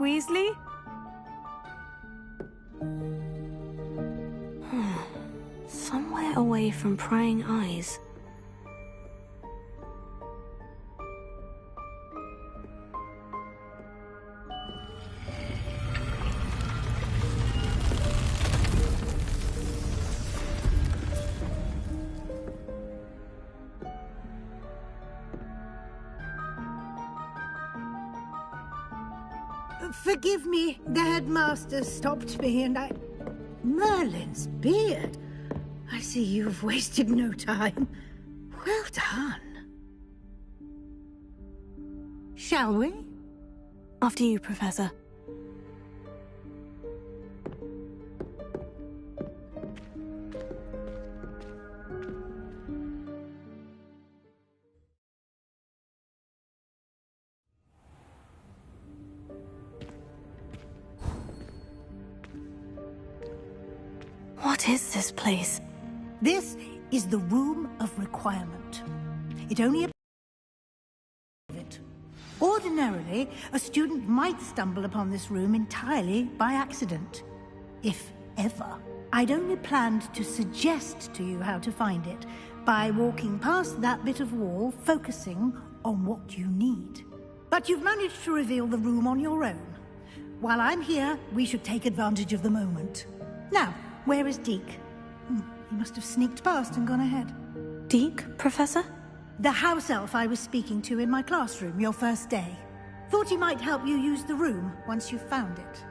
Weasley? Somewhere away from prying eyes. Forgive me, the headmaster stopped me and I... Merlin's beard! I see you've wasted no time. Well done. Shall we? After you, Professor. What is this place? This is the Room of Requirement. It only appears. Ordinarily, a student might stumble upon this room entirely by accident. If ever. I'd only planned to suggest to you how to find it by walking past that bit of wall, focusing on what you need. But you've managed to reveal the room on your own. While I'm here, we should take advantage of the moment. Now, where is Deke? He must have sneaked past and gone ahead. Deke, Professor? The house elf I was speaking to in my classroom your first day. Thought he might help you use the room once you found it.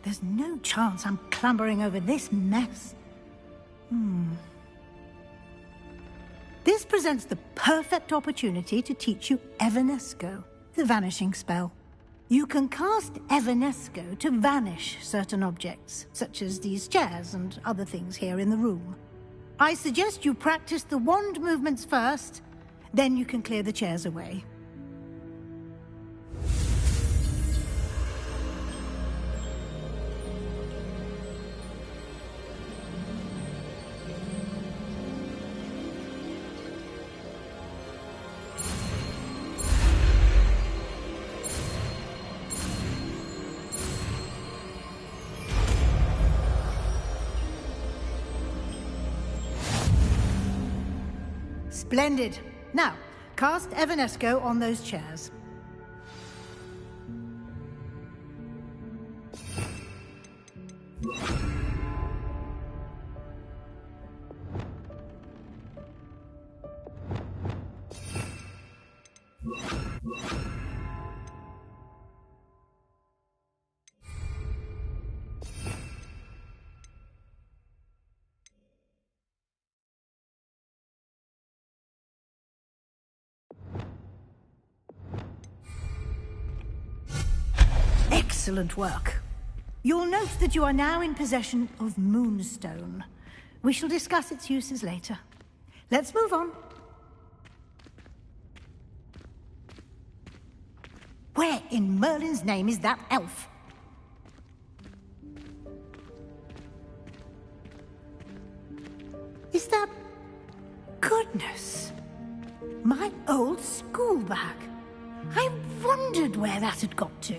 There's no chance I'm clambering over this mess. This presents the perfect opportunity to teach you Evanesco, the vanishing spell. You can cast Evanesco to vanish certain objects, such as these chairs and other things here in the room. I suggest you practice the wand movements first, then you can clear the chairs away. Splendid. Now, cast Evanesco on those chairs. Excellent work. You'll note that you are now in possession of Moonstone. We shall discuss its uses later. Let's move on. Where in Merlin's name is that elf? Is that... Goodness! My old school bag. I wondered where that had got to.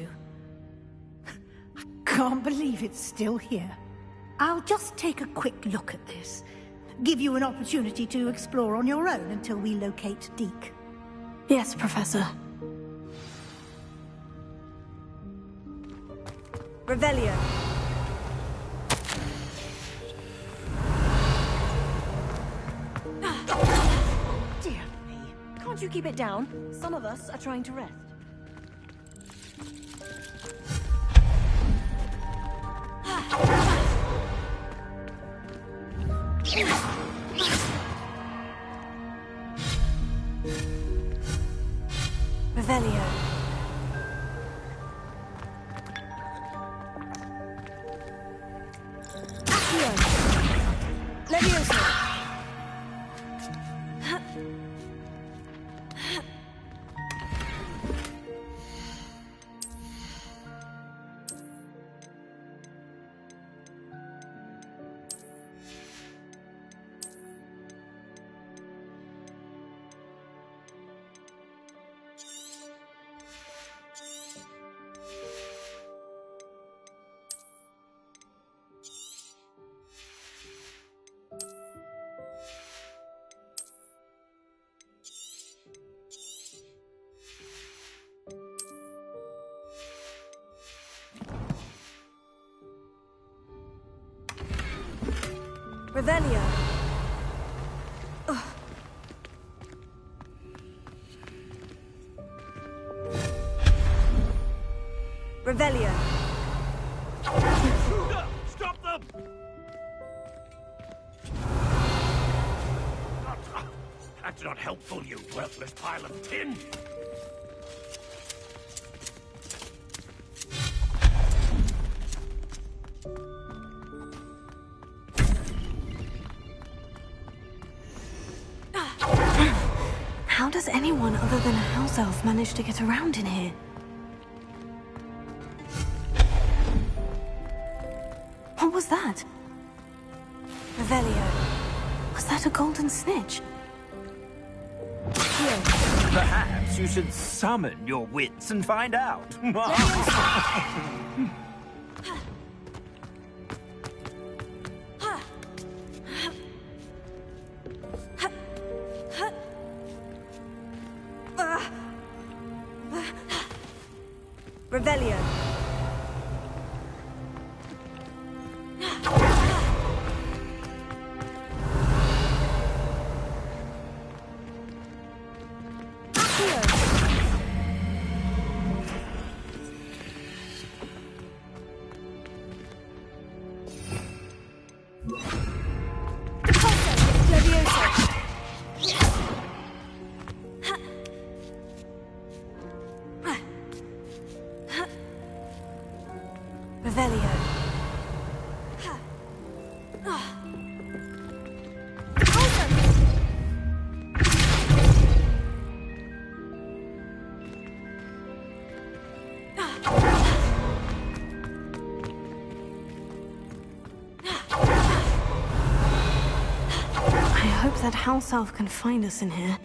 Can't believe it's still here. I'll just take a quick look at this. Give you an opportunity to explore on your own until we locate Deke. Yes, Professor. Revelio. Dear me. Can't you keep it down? Some of us are trying to rest. Revelio. Accio. Levioso. Revelio. Revelio. Stop them! That's not helpful, you worthless pile of tin! How does anyone other than a house elf manage to get around in here? What was that? Revelio. Was that a golden snitch? Perhaps you should summon your wits and find out. Revelio. Revelio. I hope that house elf can find us in here.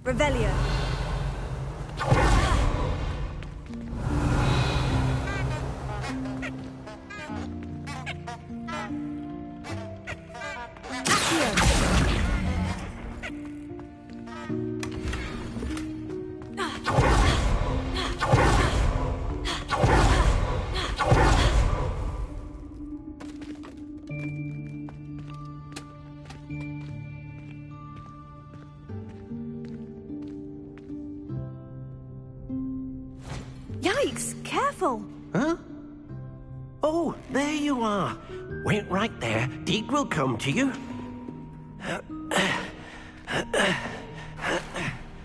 Revelio. Yikes! Careful! Huh? Oh, there you are. Wait right there. Deke will come to you.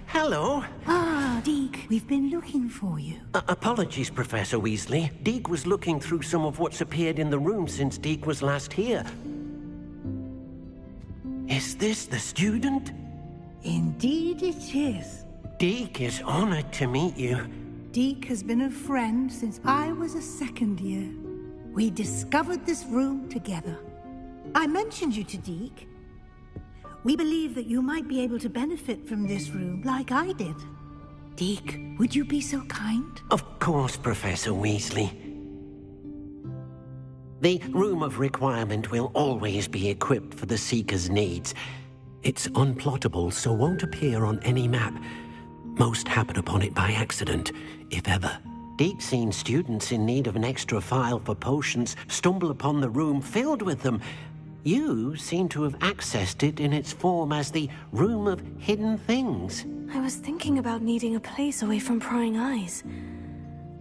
Hello. Ah, Deke, we've been looking for you. Apologies, Professor Weasley. Deke was looking through some of what's appeared in the room since Deke was last here. Is this the student? Indeed it is. Deke is honored to meet you. Deke has been a friend since I was a second year. We discovered this room together. I mentioned you to Deke. We believe that you might be able to benefit from this room like I did. Deke, would you be so kind? Of course, Professor Weasley. The Room of Requirement will always be equipped for the Seeker's needs. It's unplottable, so won't appear on any map. Most happen upon it by accident, if ever. Deke's seen students in need of an extra file for potions stumble upon the room filled with them. You seem to have accessed it in its form as the Room of Hidden Things. I was thinking about needing a place away from prying eyes.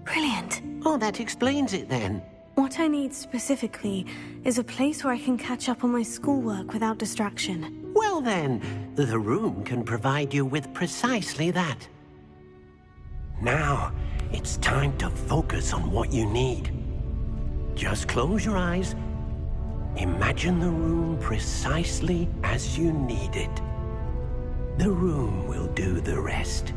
Brilliant. Oh, that explains it then. What I need specifically is a place where I can catch up on my schoolwork without distraction. Well then, the room can provide you with precisely that. Now, it's time to focus on what you need. Just close your eyes. Imagine the room precisely as you need it. The room will do the rest.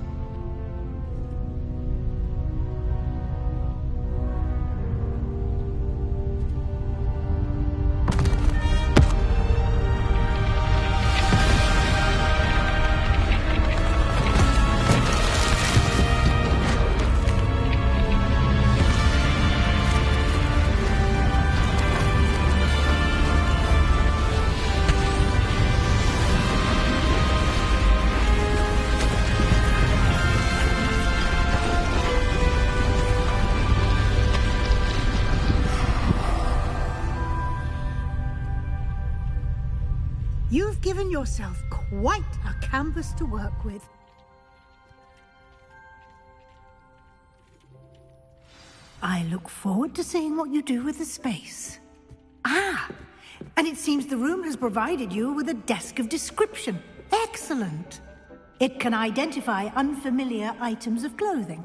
You've given yourself quite a canvas to work with. I look forward to seeing what you do with the space. Ah, and it seems the room has provided you with a desk of description. Excellent. It can identify unfamiliar items of clothing.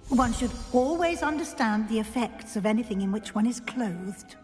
One should always understand the effects of anything in which one is clothed.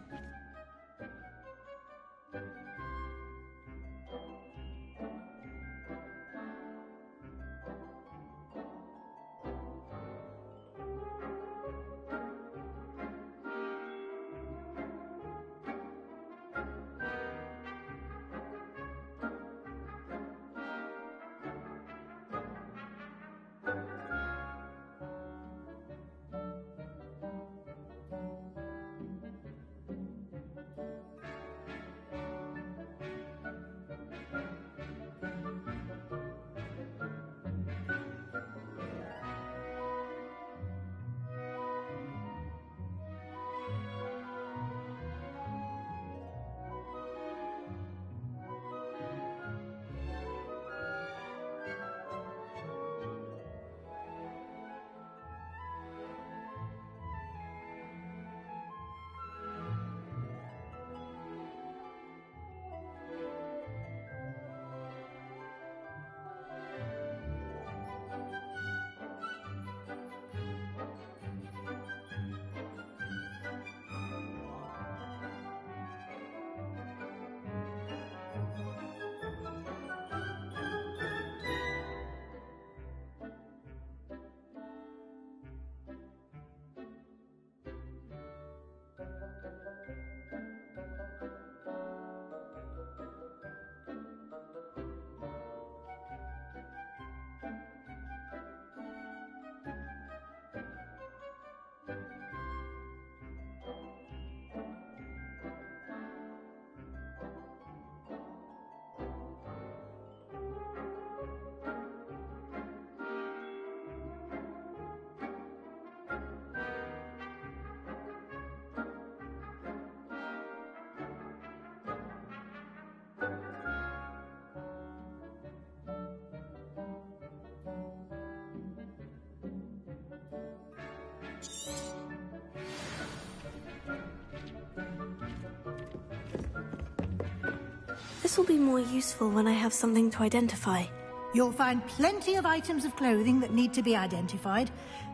This will be more useful when I have something to identify. You'll find plenty of items of clothing that need to be identified.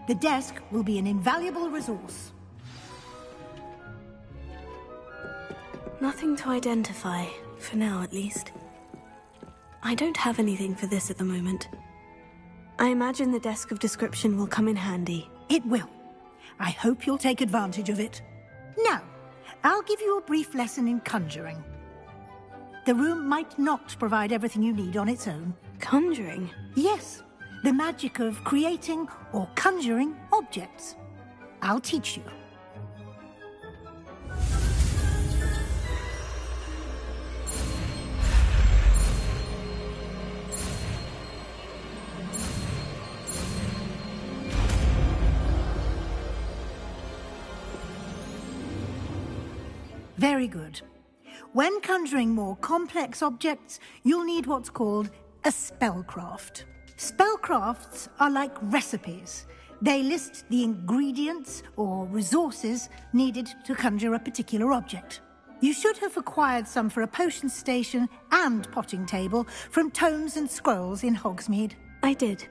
The desk will be an invaluable resource. Nothing to identify, for now at least. I don't have anything for this at the moment. I imagine the desk of description will come in handy. It will. I hope you'll take advantage of it. Now, I'll give you a brief lesson in conjuring. The room might not provide everything you need on its own. Conjuring? Yes, the magic of creating or conjuring objects. I'll teach you. Very good. When conjuring more complex objects, you'll need what's called a spellcraft. Spellcrafts are like recipes. They list the ingredients or resources needed to conjure a particular object. You should have acquired some for a potion station and potting table from tomes and scrolls in Hogsmeade. I did.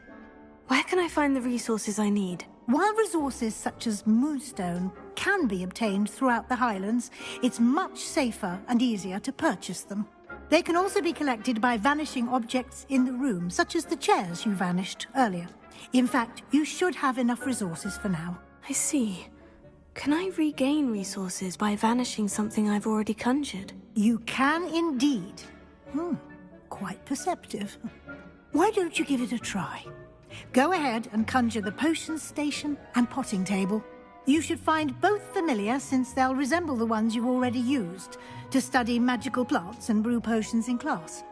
Where can I find the resources I need? While resources such as moonstone can be obtained throughout the Highlands, it's much safer and easier to purchase them. They can also be collected by vanishing objects in the room, such as the chairs you vanished earlier. In fact, you should have enough resources for now. I see. Can I regain resources by vanishing something I've already conjured? You can indeed. Quite perceptive. Why don't you give it a try? Go ahead and conjure the potion station and potting table. You should find both familiar, since they'll resemble the ones you've already used to study magical plants and brew potions in class.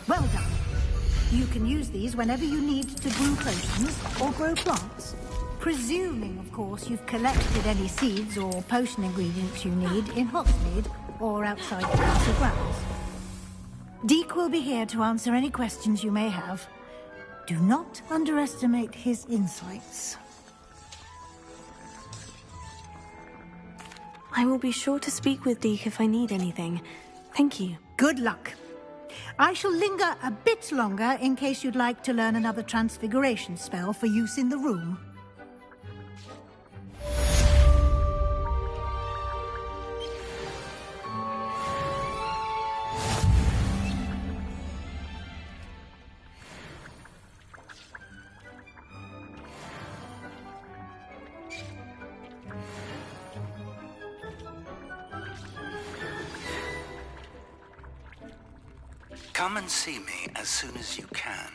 Well done. You can use these whenever you need to brew potions or grow plants. Presuming, of course, you've collected any seeds or potion ingredients you need in Hogsmeade or outside the castle grounds. Deke will be here to answer any questions you may have. Do not underestimate his insights. I will be sure to speak with Deke if I need anything. Thank you. Good luck. I shall linger a bit longer in case you'd like to learn another transfiguration spell for use in the room. Come and see me as soon as you can.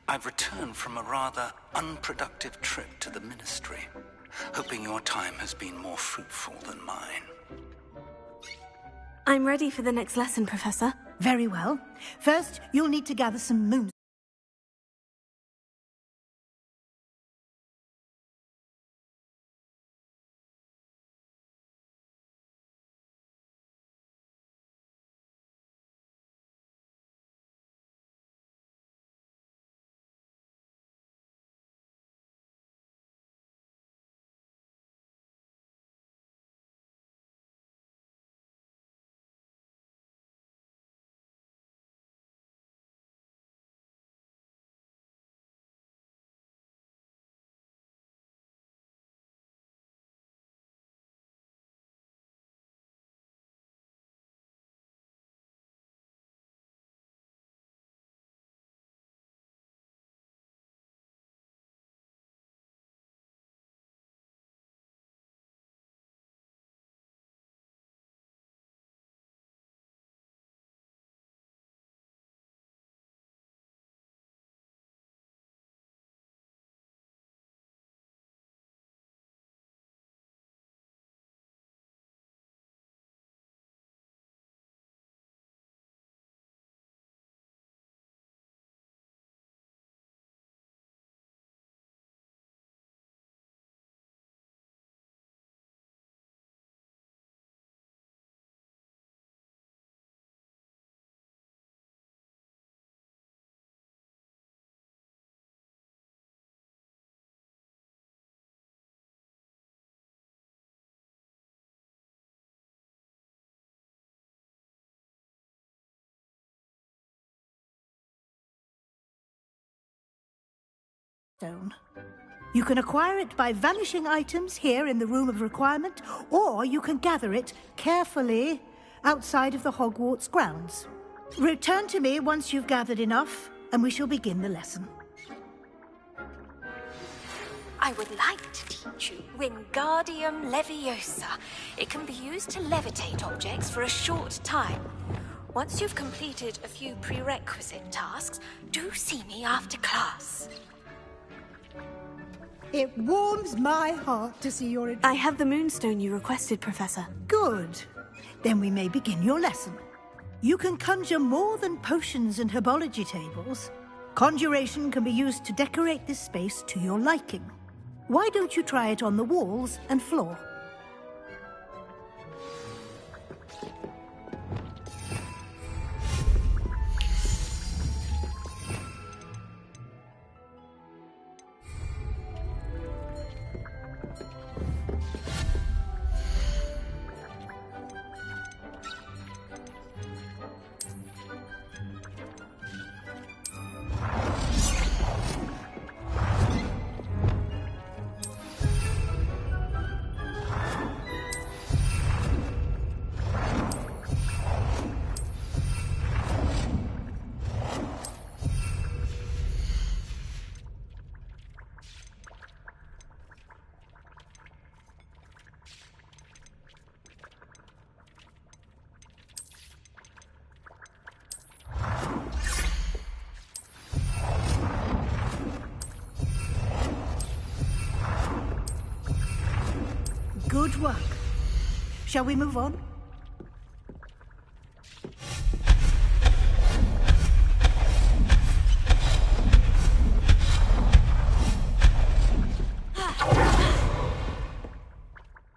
I've returned from a rather unproductive trip to the Ministry, hoping your time has been more fruitful than mine. I'm ready for the next lesson, Professor. Very well. First, you'll need to gather some moonstone. You can acquire it by vanishing items here in the Room of Requirement, or you can gather it carefully outside of the Hogwarts grounds. Return to me once you've gathered enough, and we shall begin the lesson. I would like to teach you Wingardium Leviosa. It can be used to levitate objects for a short time. Once you've completed a few prerequisite tasks, do see me after class. It warms my heart to see your... I have the moonstone you requested, Professor. Good. Then we may begin your lesson. You can conjure more than potions and herbology tables. Conjuration can be used to decorate this space to your liking. Why don't you try it on the walls and floor? Good work. Shall we move on?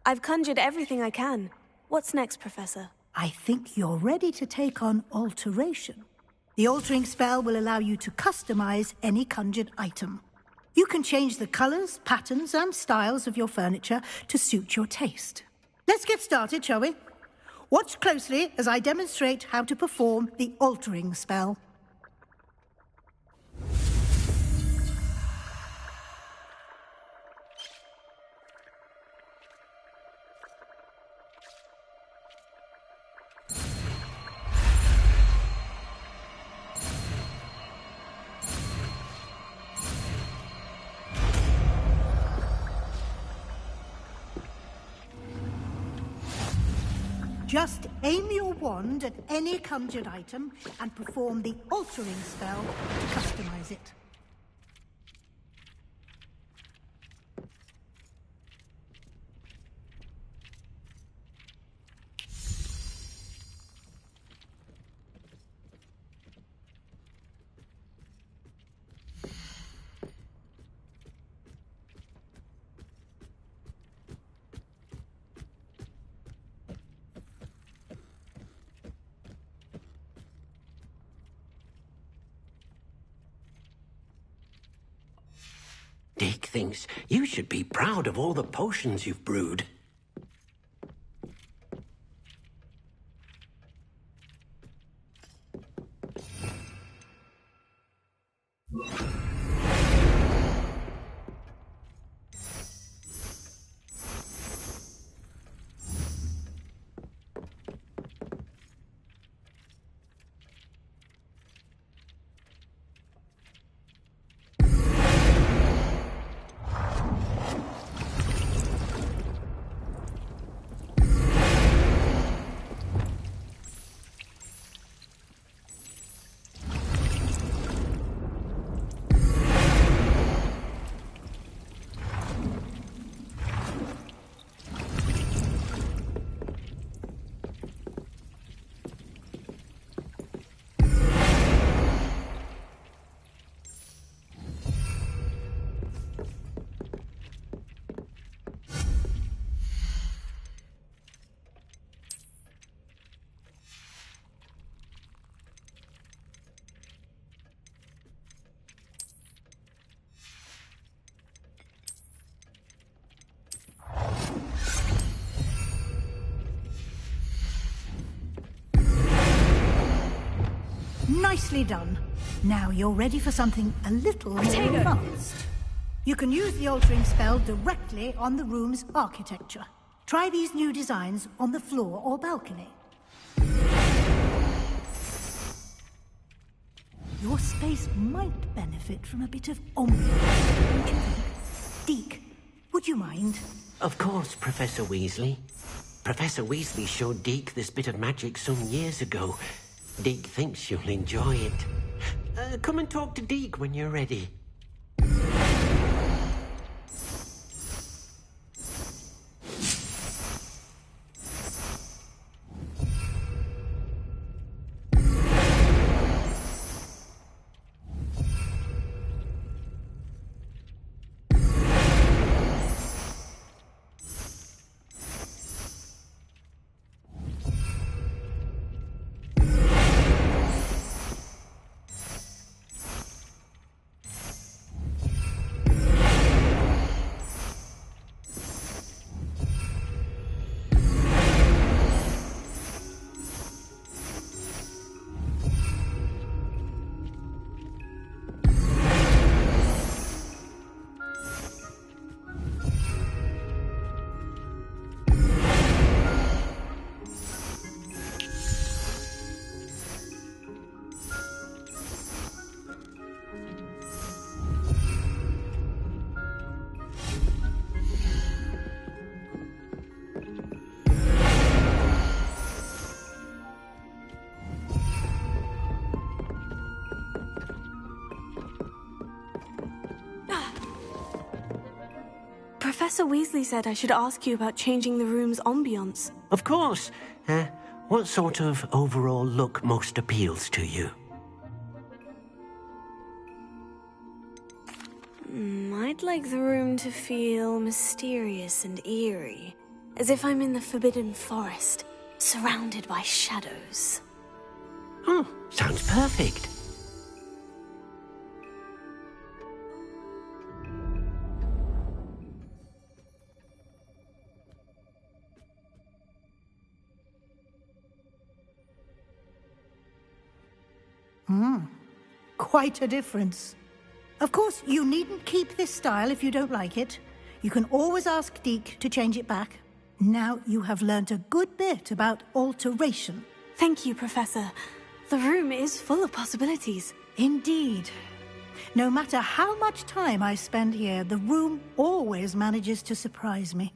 I've conjured everything I can. What's next, Professor? I think you're ready to take on alteration. The altering spell will allow you to customize any conjured item. You can change the colors, patterns, and styles of your furniture to suit your taste. Let's get started, shall we? Watch closely as I demonstrate how to perform the altering spell. Just aim your wand at any conjured item and perform the altering spell to customize it. Dick thinks you should be proud of all the potions you've brewed. Nicely done. Now you're ready for something a little more advanced. You can use the altering spell directly on the room's architecture. Try these new designs on the floor or balcony. Your space might benefit from a bit of ambiance, don't you think? Deke, would you mind? Of course, Professor Weasley. Professor Weasley showed Deke this bit of magic some years ago. Deke thinks you'll enjoy it. Come and talk to Deke when you're ready. Professor Weasley said I should ask you about changing the room's ambiance. Of course. What sort of overall look most appeals to you? I'd like the room to feel mysterious and eerie, as if I'm in the Forbidden Forest, surrounded by shadows. Oh, sounds perfect. Quite a difference. Of course, you needn't keep this style if you don't like it. You can always ask Deke to change it back. Now you have learnt a good bit about alteration. Thank you, Professor. The room is full of possibilities. Indeed. No matter how much time I spend here, the room always manages to surprise me.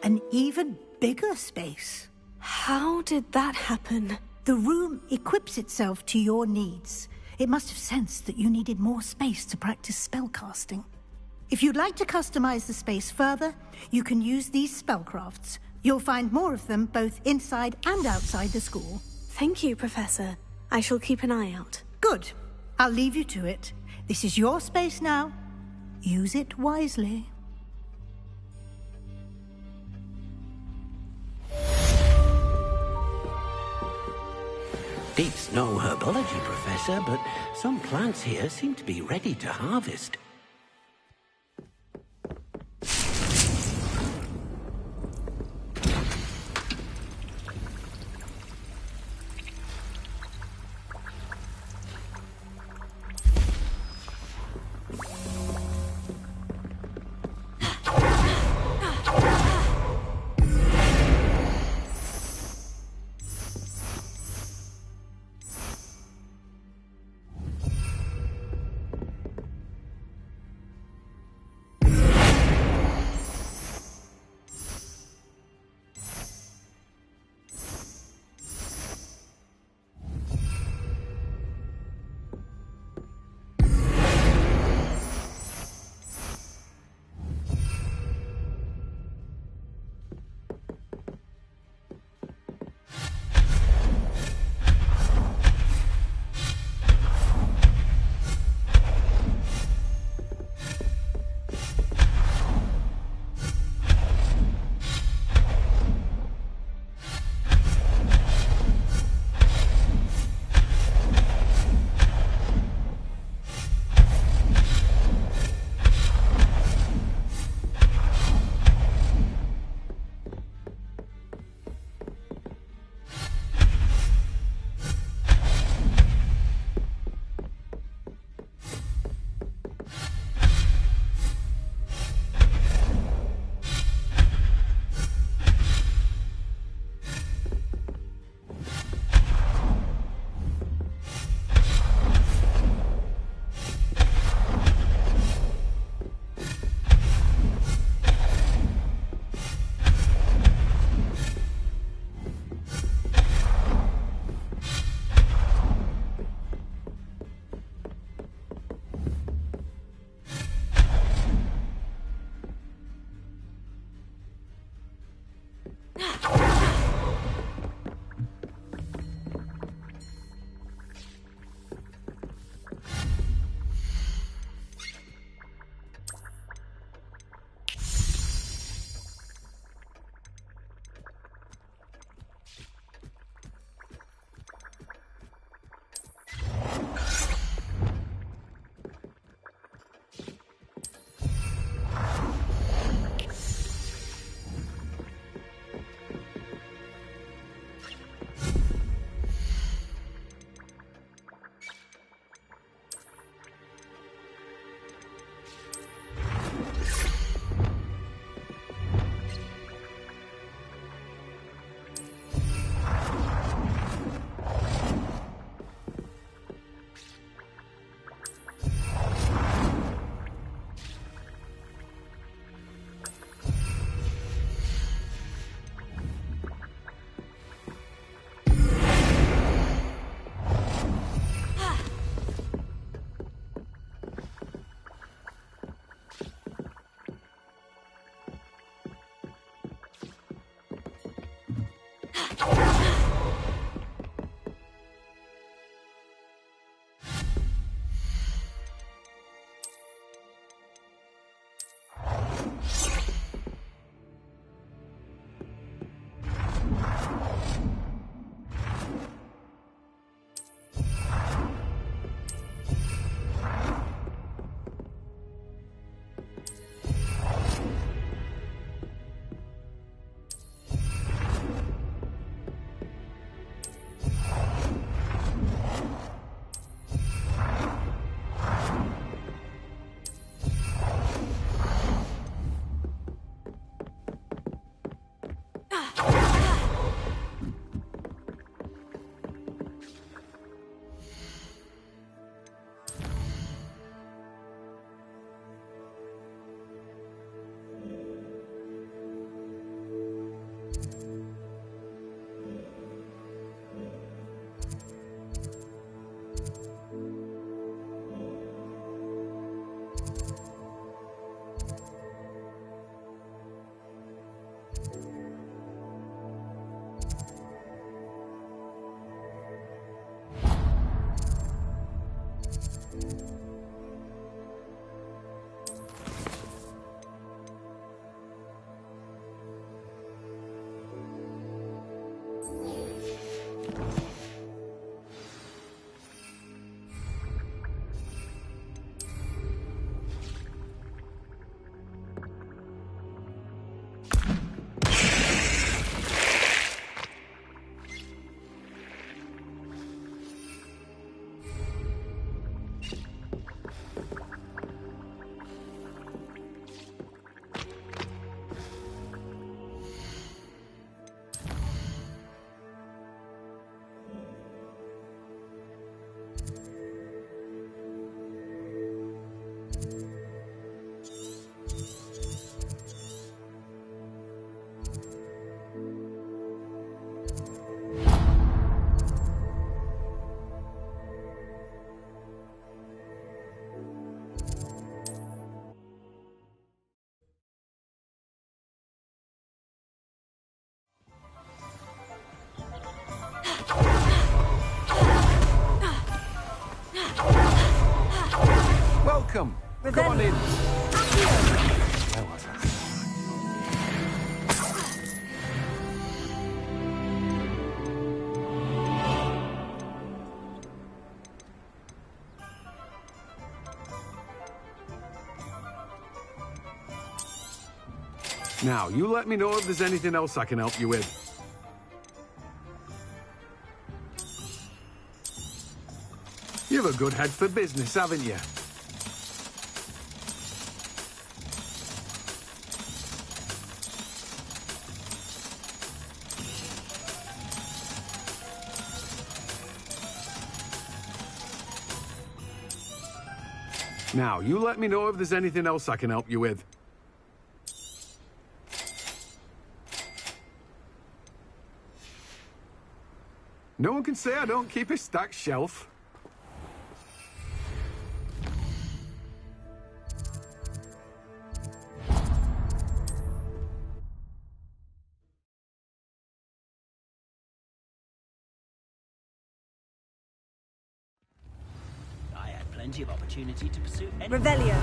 An even bigger space. How did that happen? The room equips itself to your needs. It must have sensed that you needed more space to practice spellcasting. If you'd like to customize the space further, you can use these spellcrafts. You'll find more of them both inside and outside the school. Thank you, Professor. I shall keep an eye out. Good. I'll leave you to it. This is your space now. Use it wisely. Deke's no herbology professor, but some plants here seem to be ready to harvest. welcome. Come on in. Where was I? Now, you let me know if there's anything else I can help you with. You've a good head for business, haven't you? Now, you let me know if there's anything else I can help you with. No one can say I don't keep a stacked shelf. I had plenty of opportunity to pursue any... Revelio.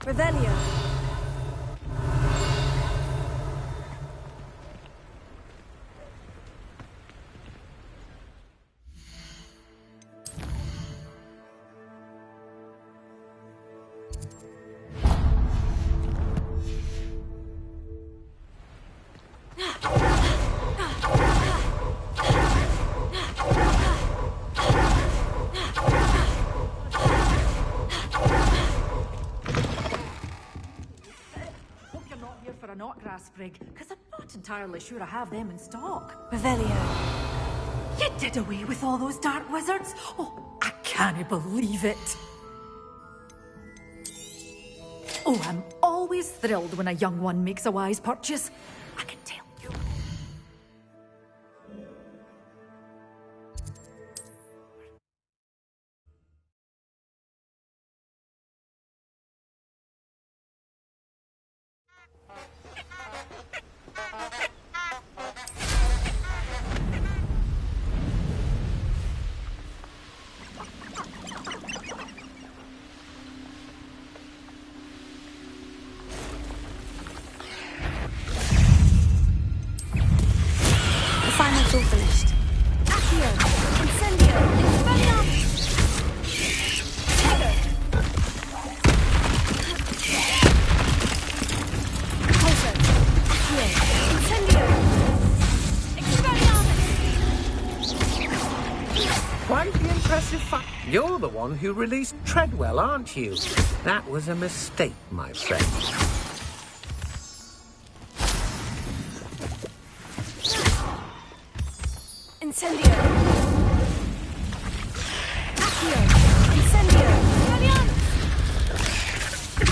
Revelio. For a knotgrass sprig, because I'm not entirely sure I have them in stock. Revelio. You did away with all those dark wizards? Oh, I can't believe it. Oh, I'm always thrilled when a young one makes a wise purchase. I can tell you. It's all finished. Accio! Incendio! Expelliarmus! Pulso! Accio! Incendio! Expelliarmus! Quite the impressive fact. You're the one who released Treadwell, aren't you? That was a mistake, my friend. Incendio! Accio! Incendio! Expelliarmus!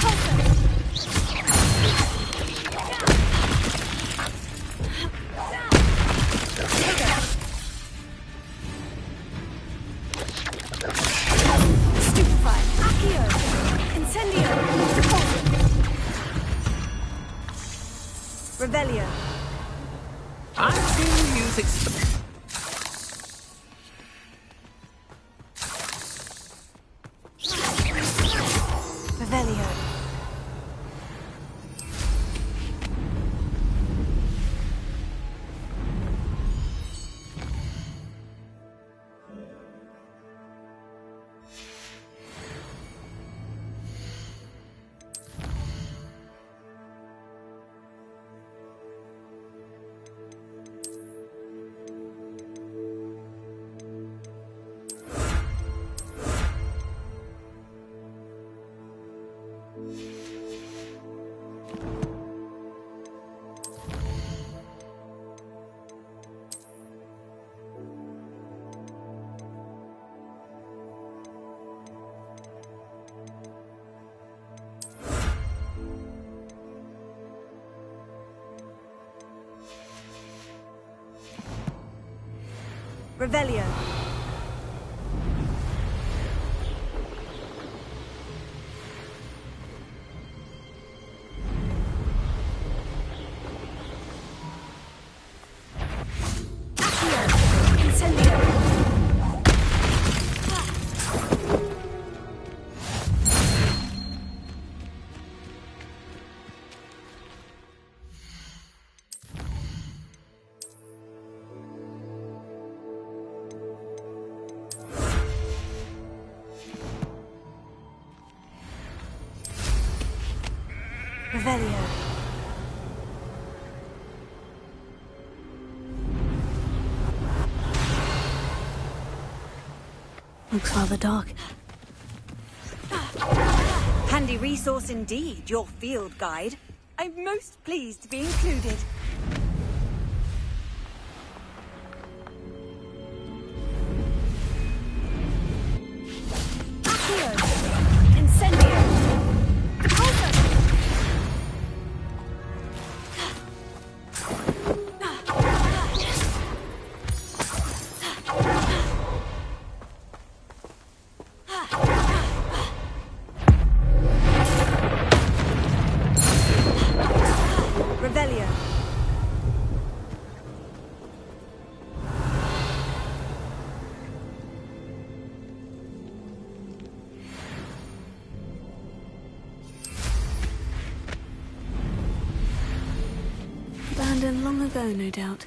Pulso! Stupefy! Accio! Incendio! Pulso! Revelio! I've seen you use it. Revelio. Revelio. Revelio. Looks rather dark. Handy resource indeed, your field guide. I'm most pleased to be included. Abandoned long ago, no doubt.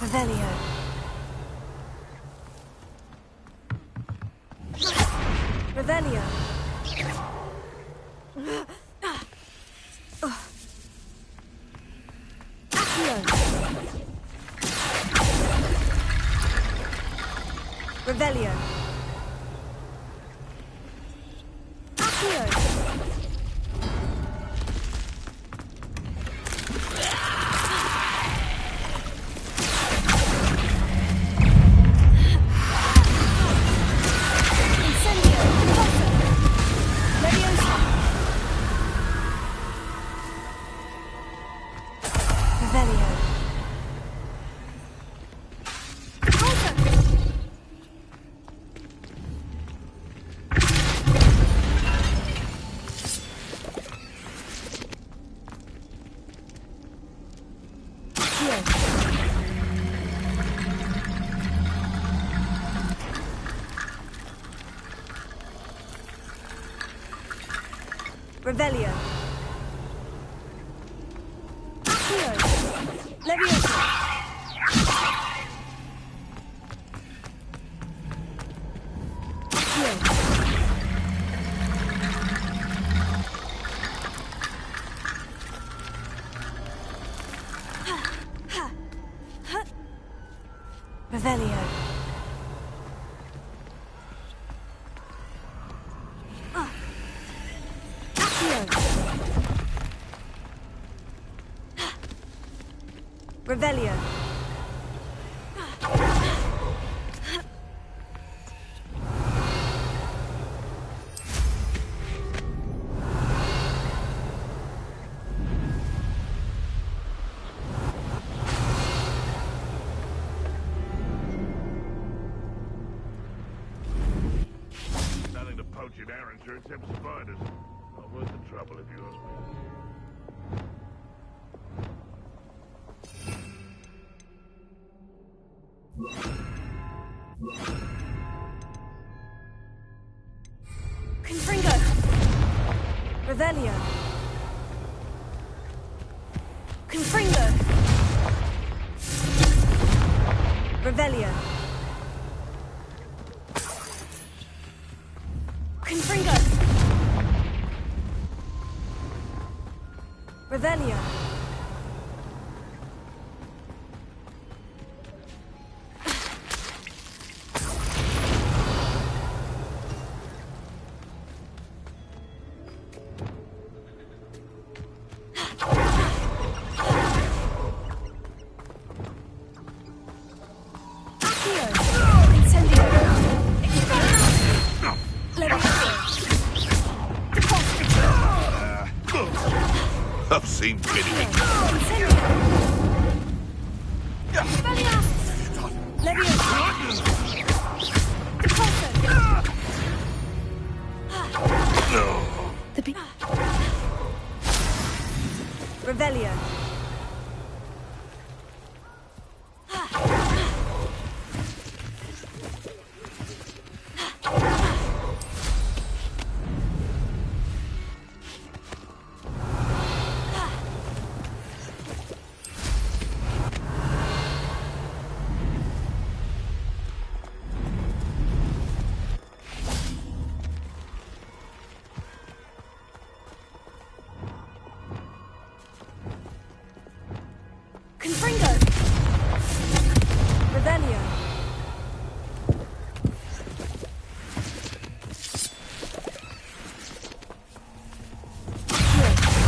Revelio. Revelio. Revelio. Accio. Incendio. Leviosa. Revelio. Revelio. Accio. Leviosa. Accio. Revelio. Revelio. Nothing to poach in Arranger except spiders. Not worth the trouble if you ask me. Confringo. Revelio. Confringo. Revelio. Confringo. Revelio. Accio. seem pity. Revelio. Confringo! Revelio!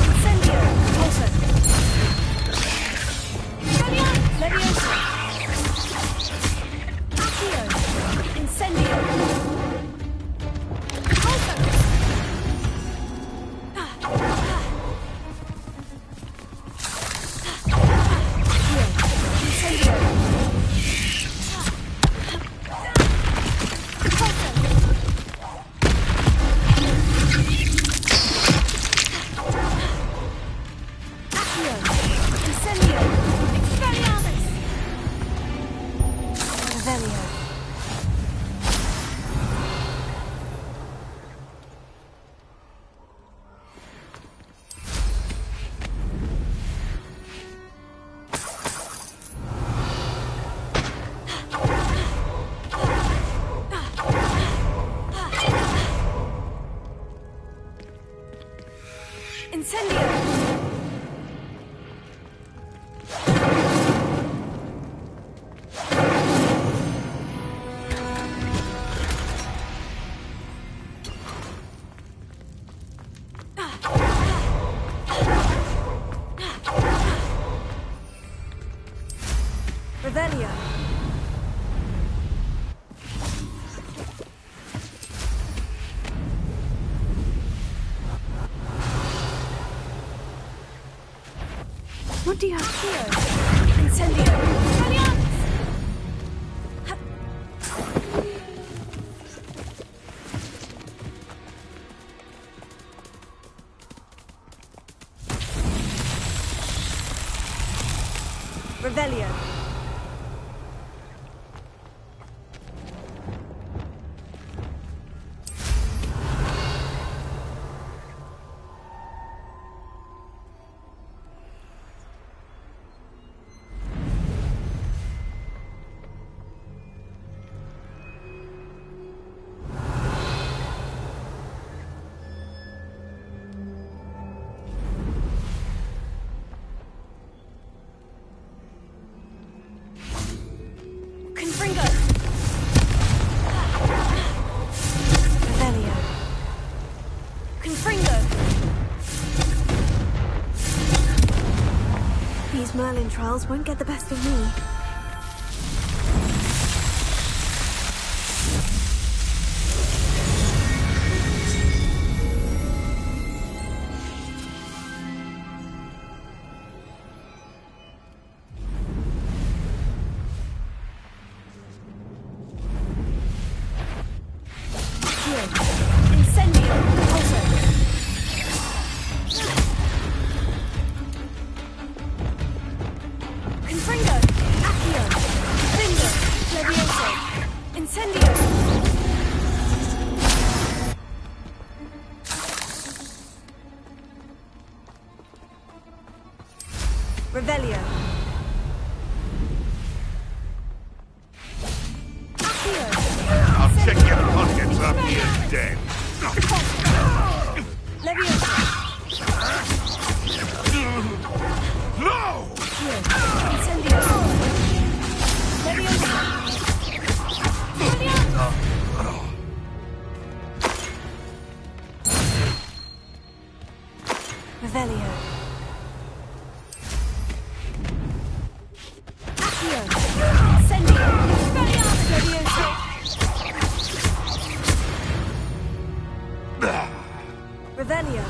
Incendio! Pulso! Leviosa! Accio! Incendio! Pulso! Incendio! Revelio! What do you have here? Incendio! Alliance! Revelio! Confringo! Revelio! Confringo! These Merlin trials won't get the best of me. Incendio! Pulso! Confringo! Accio! Bingo! Levioso! Incendio! Revelio! Accio! I'll check your pockets after you're dead. Levioso! No! Incendio! Levioso! Revelio! Accio! Incendio! Levioso! Revelio!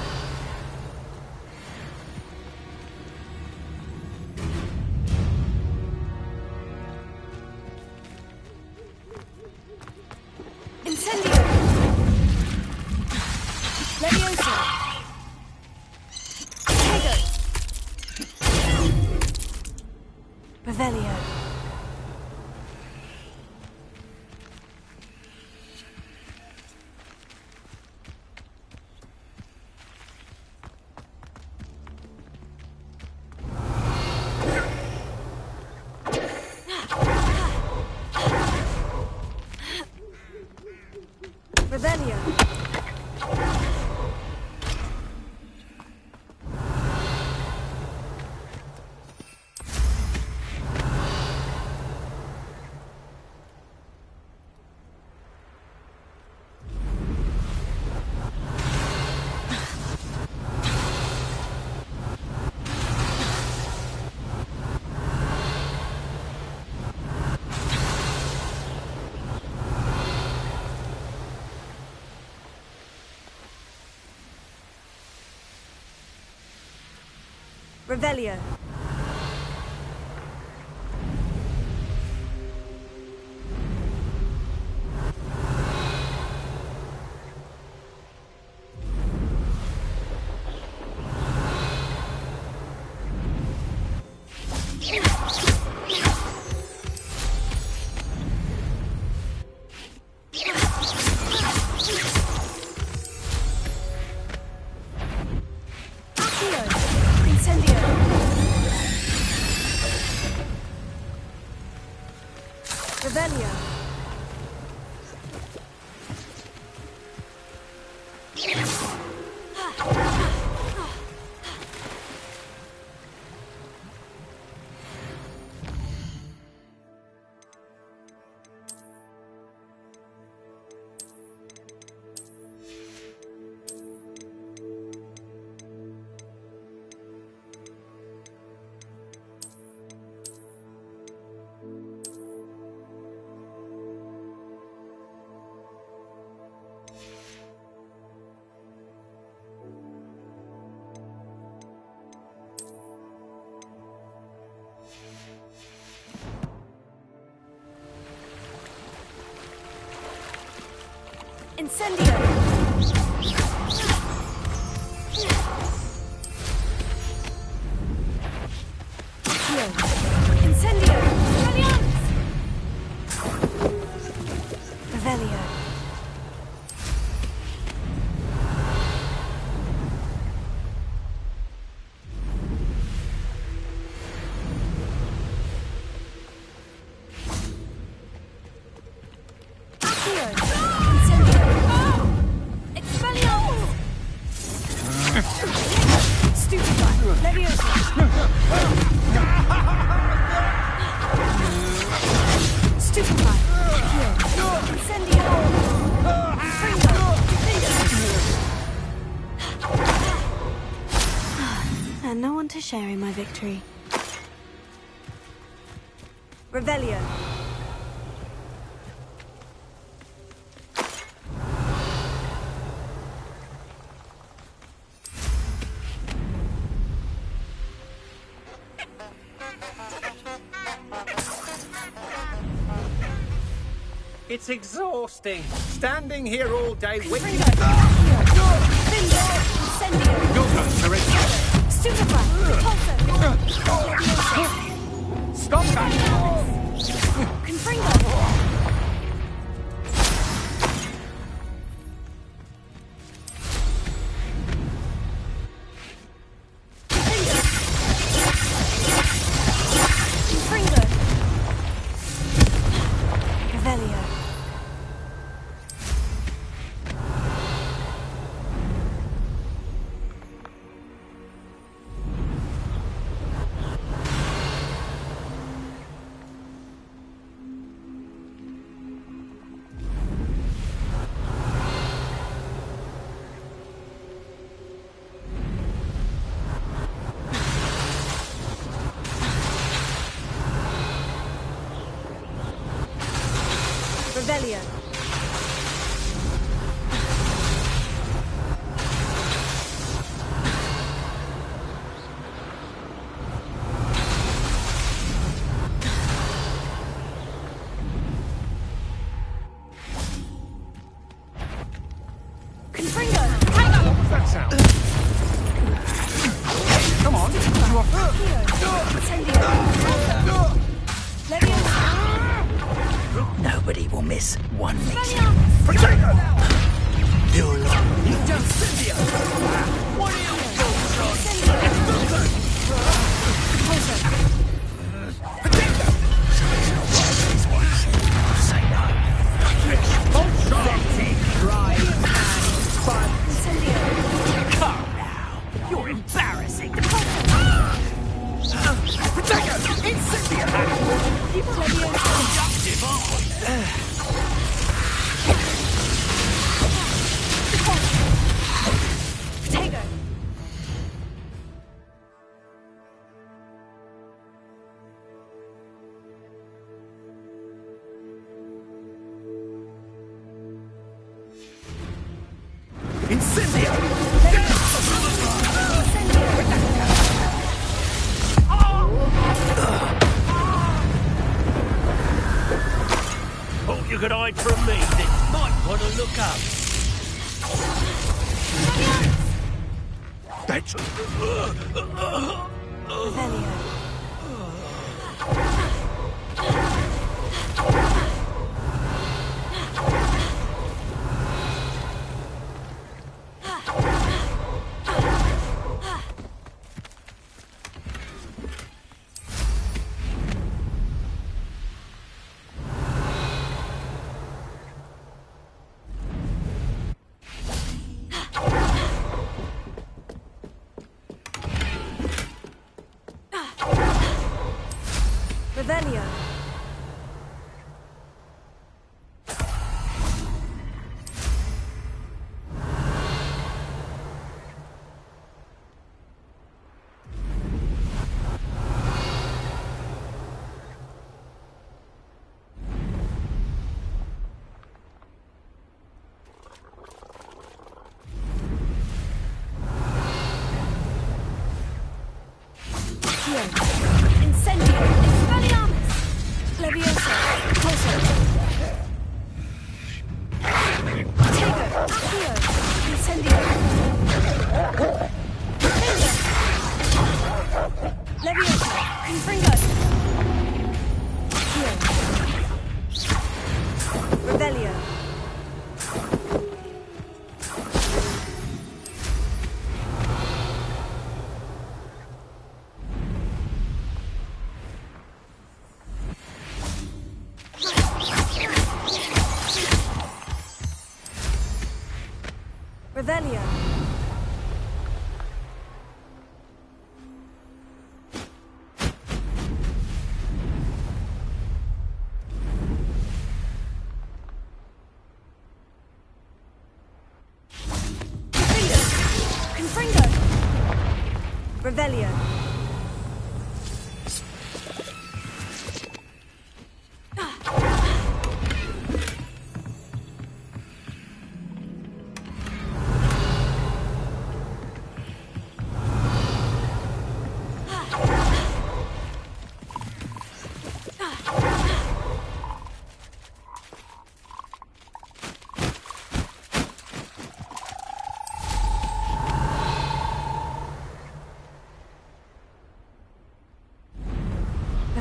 Revelio. Revelio. Revelio. Revelio. Incendio! Incendio! Revelio. And no one to share in my victory. Revelio. It's exhausting. Standing here all day waiting. Your turn, Teresa. Stop that! Confringo! Confringo! Revelio. Revelio. Confringo. What was that sound? Come on. Incendio. this. One makes it. Potato! You're alone. You don't Cynthia! What are you Say no. Pathetic, dry, and fun. Come now. You're embarrassing. Potato! Incendia! Productive, aren't we? Potato! Incendia! Thought you could hide from me, then might want to look up. That's... Revelio. Revelio. Incendio! Expelliarmus! Leviosa! Pulso! Tego! Accio! Incendio! Leviosa! Confringo! Accio! Revelio! Revelio. Confringo. Revelio.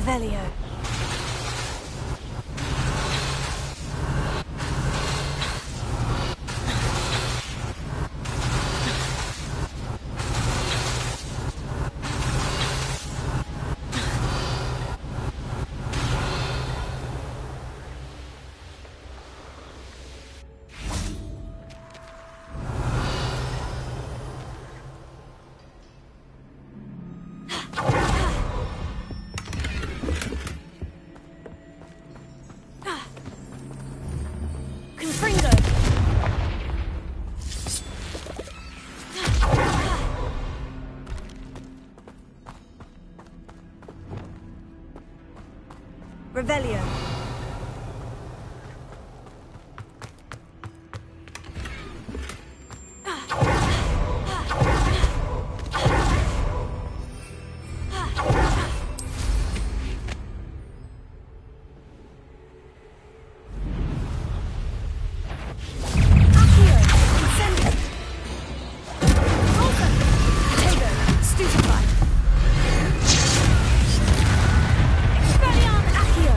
Revelio. Confringo. Revelio. Expelliarmus Accio!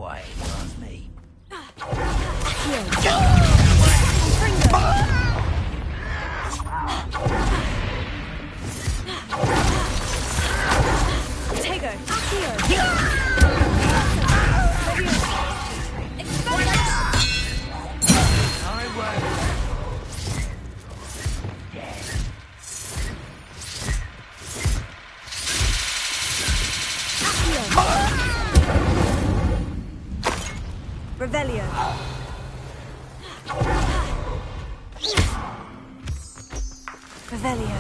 way, if you ask me. Revelio. Revelio.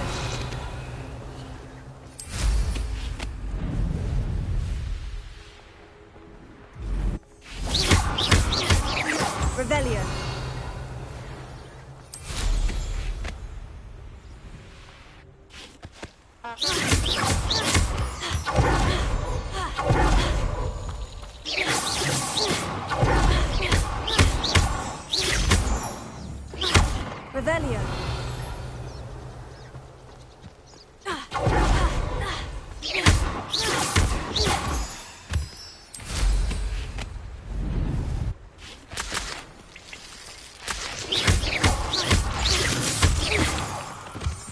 Revelio. Revelio.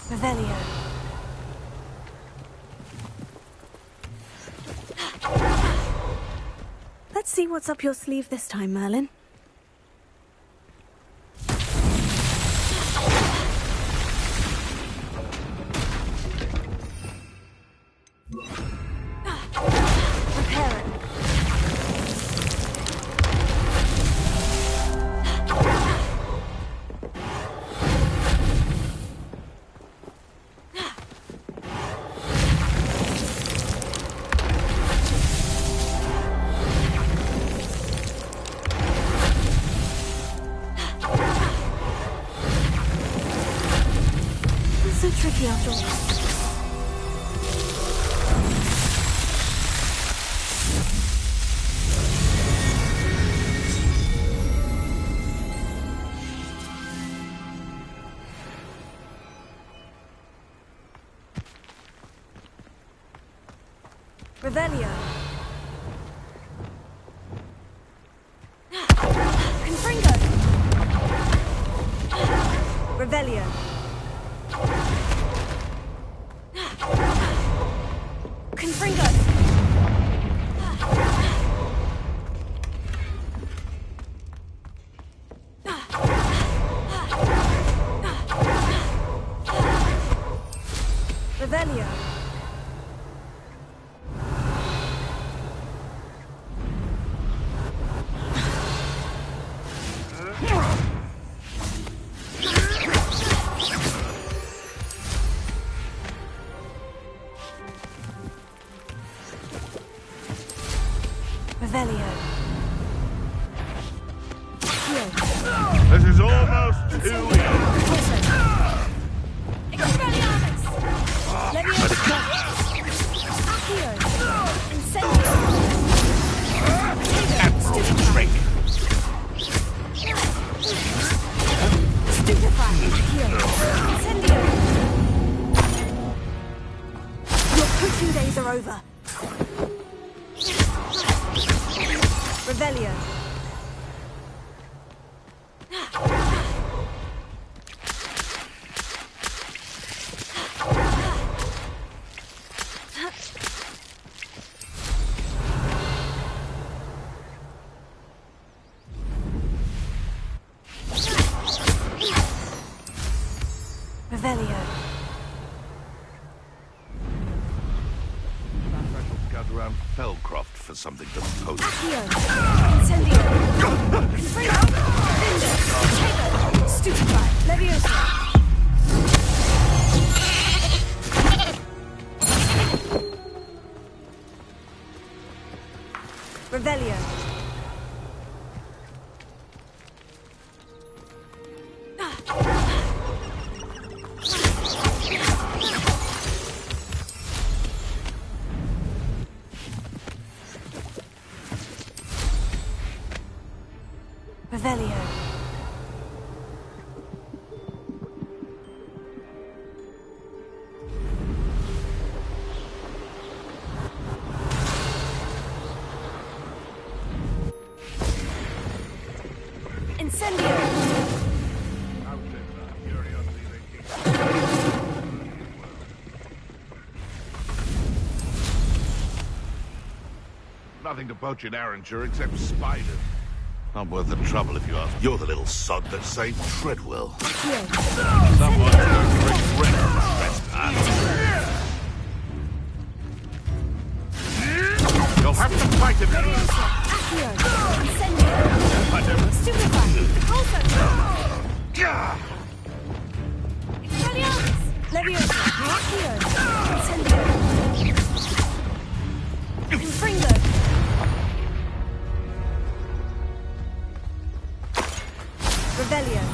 Revelio. Let's see what's up your sleeve this time, Merlin. Tricky after all. Revelio. Confringo. Revelio. Confringo. Revelio. Revelio. This is almost too easy. Expelliarmus! Leviosa! Accio! Incendio! Admiral Drake. Stupefy! Accio! Incendio! Your coaching days are over. Revelio. Revelio. Scout around Fellcroft for something to post. Accio. Incendio. Confringo. Vindo. Tego. Stupefy. Leviosa. Revelio. Revelio. Incendio! Nothing to poach in Arranger except spiders. Not worth the trouble if you ask. You're the little sod that saved Treadwell. Someone's going to regret the trespass. You'll have to fight him. Accio! Incendio! Stupefy! Also! Expelliarmus! Leviosa! Accio! Incendio! Confringo! Revelio!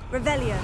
Revelio.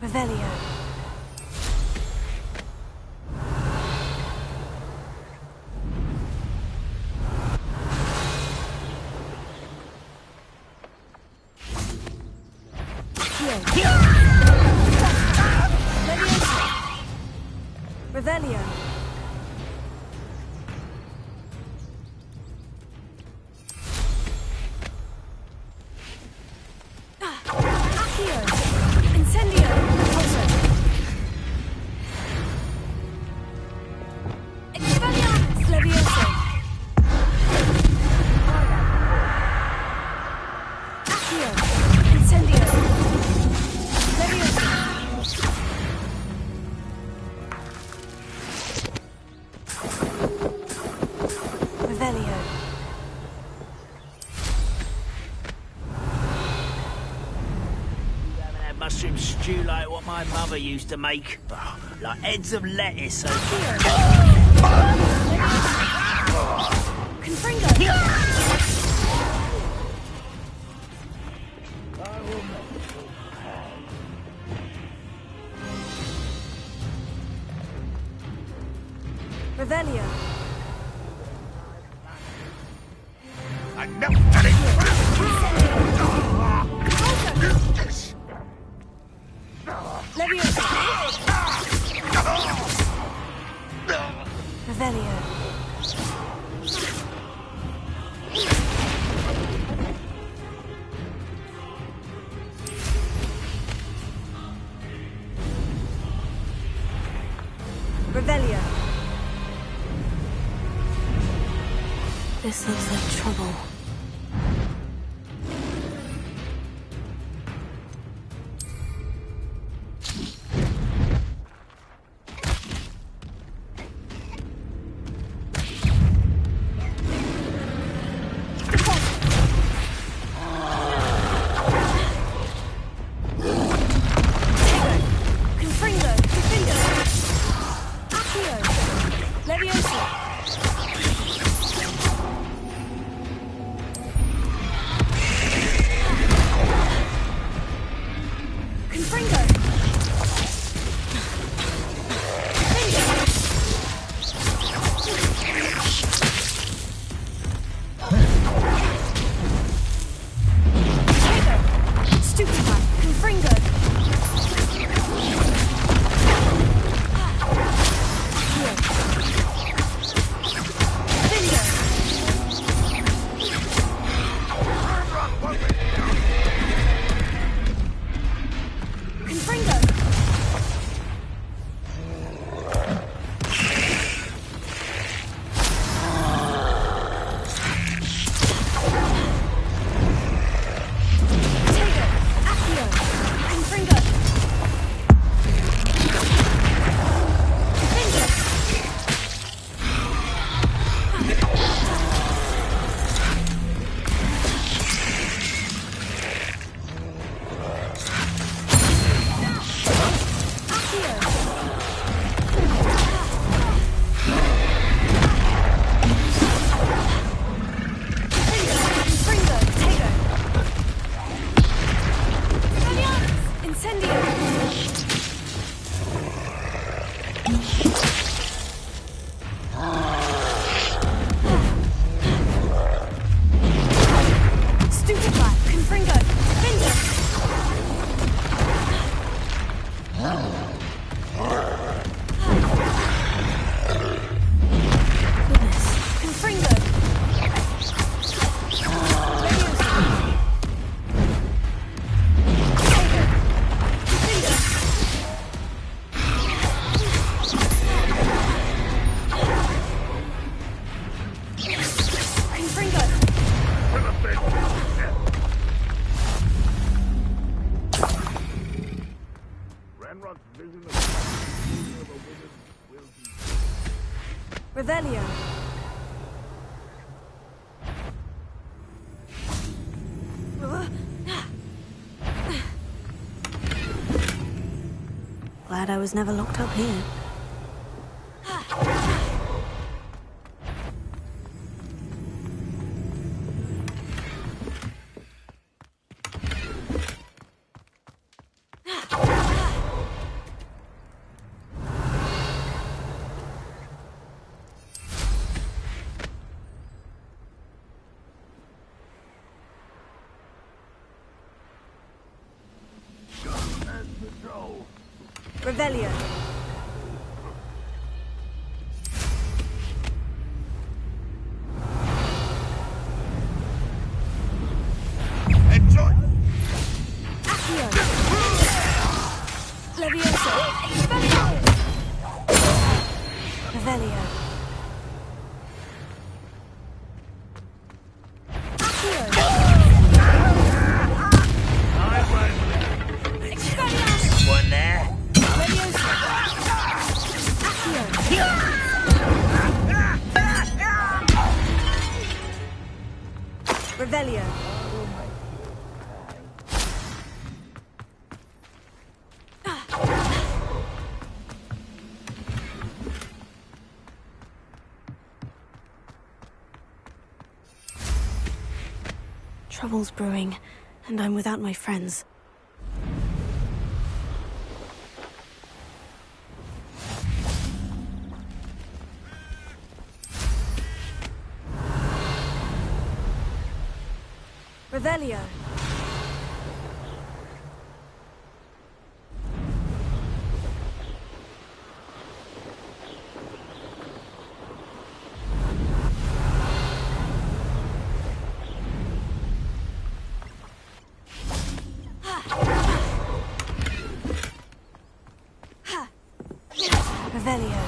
Revelio. Revelio. Revelio. Mushroom stew like what my mother used to make. Oh, like heads of lettuce. Revelio. I never did it. Leviosa. Revelio. Revelio. This looks like trouble. Revelio. Glad I was never locked up here. Revelio. Enjoy! Accio. Levioso. Revelio. One there. Revelio. Trouble's brewing, and I'm without my friends. Revelio. Revelio.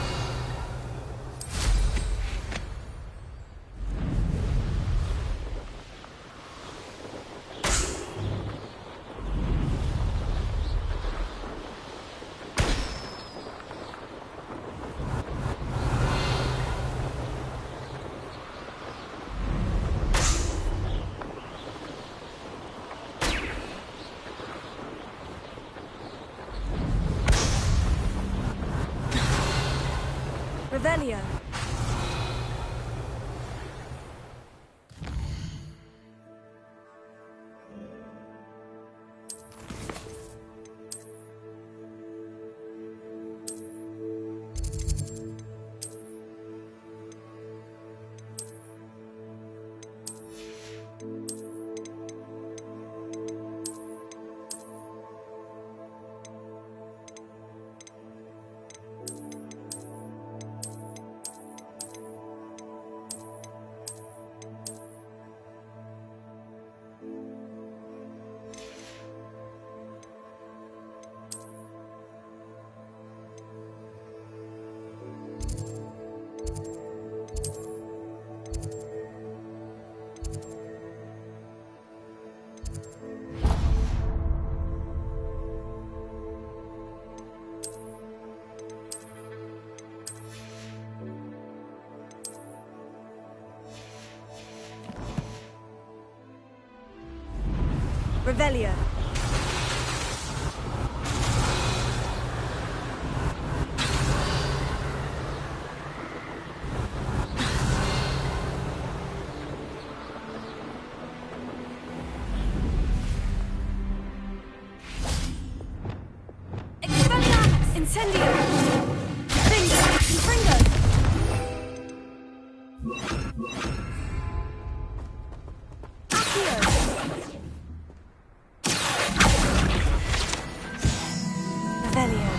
Revelio. Revelio. Expelliarmus! Incendio! Bingo! Confringo! Accio! Revelio.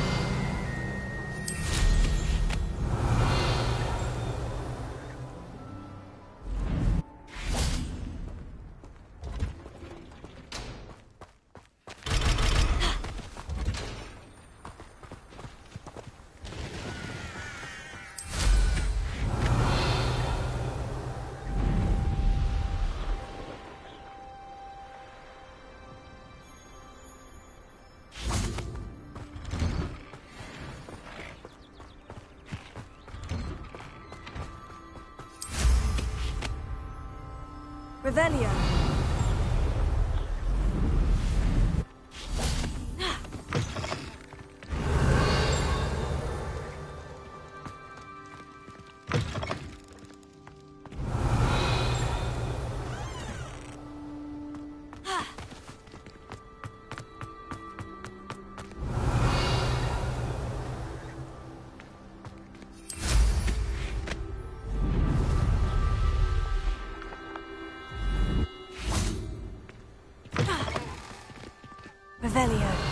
Revelio. Revelio.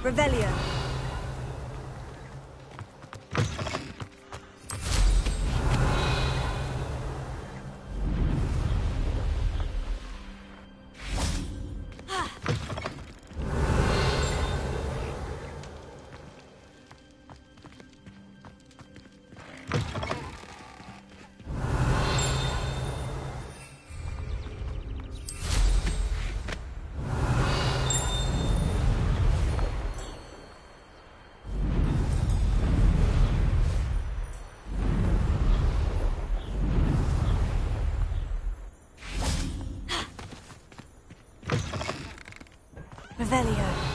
Revelio. Revelio. Revelio.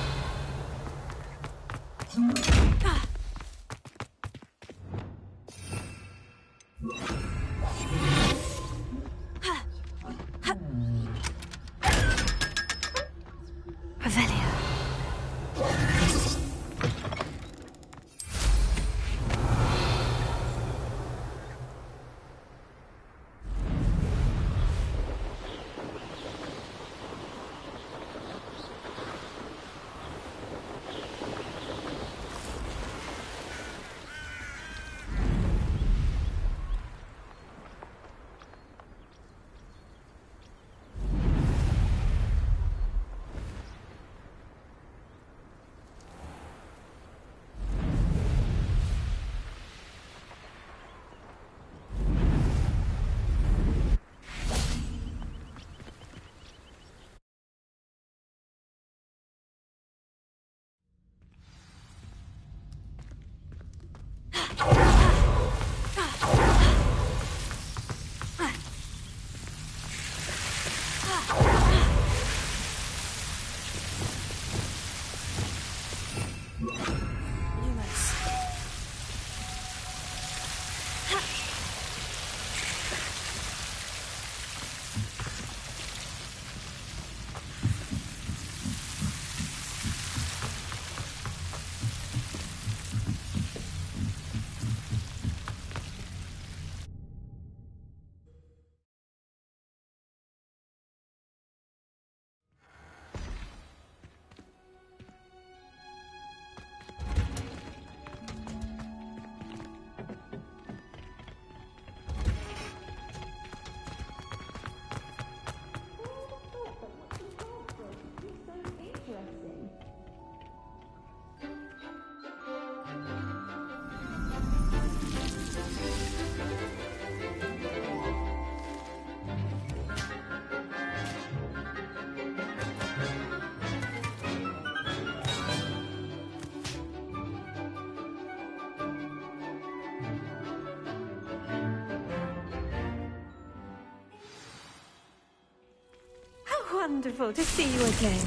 wonderful to see you again.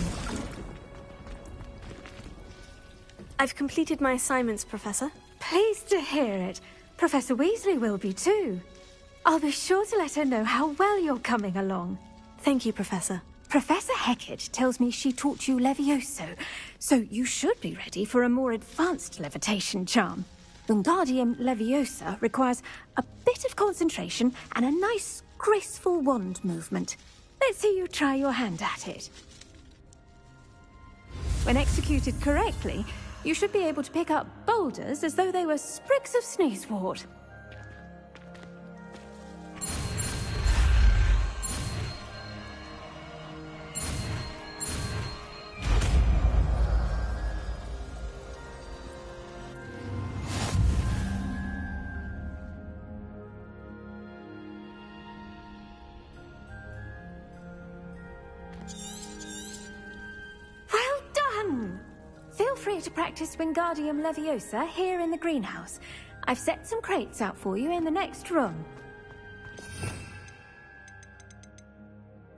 I've completed my assignments, Professor. Pleased to hear it. Professor Weasley will be too. I'll be sure to let her know how well you're coming along. Thank you, Professor. Professor Hecat tells me she taught you Levioso, so you should be ready for a more advanced levitation charm. Wingardium Leviosa requires a bit of concentration and a nice, graceful wand movement. Let's see you try your hand at it. When executed correctly, you should be able to pick up boulders as though they were sprigs of sneezewort. Feel free to practice Wingardium Leviosa here in the greenhouse. I've set some crates out for you in the next room.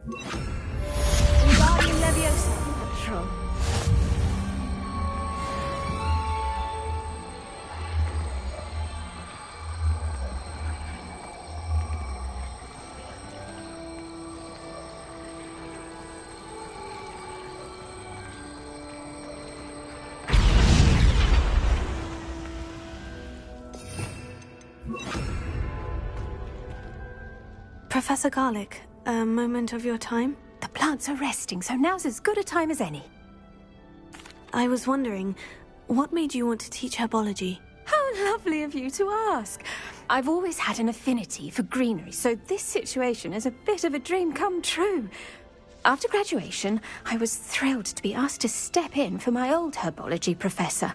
Wingardium Leviosa, natural. Professor Garlick, a moment of your time? The plants are resting, so now's as good a time as any. I was wondering, what made you want to teach herbology? How lovely of you to ask. I've always had an affinity for greenery, so this situation is a bit of a dream come true. After graduation, I was thrilled to be asked to step in for my old herbology professor.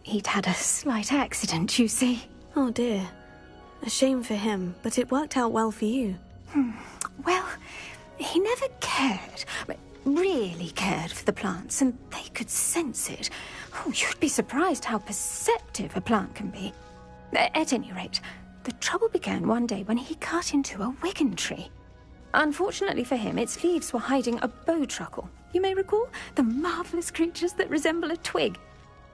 He'd had a slight accident, you see. Oh dear. A shame for him, but it worked out well for you. Well, he never cared, really cared for the plants, and they could sense it. Oh, you'd be surprised how perceptive a plant can be. At any rate, the trouble began one day when he cut into a wigan tree. Unfortunately for him, its leaves were hiding a bowtruckle. You may recall the marvellous creatures that resemble a twig.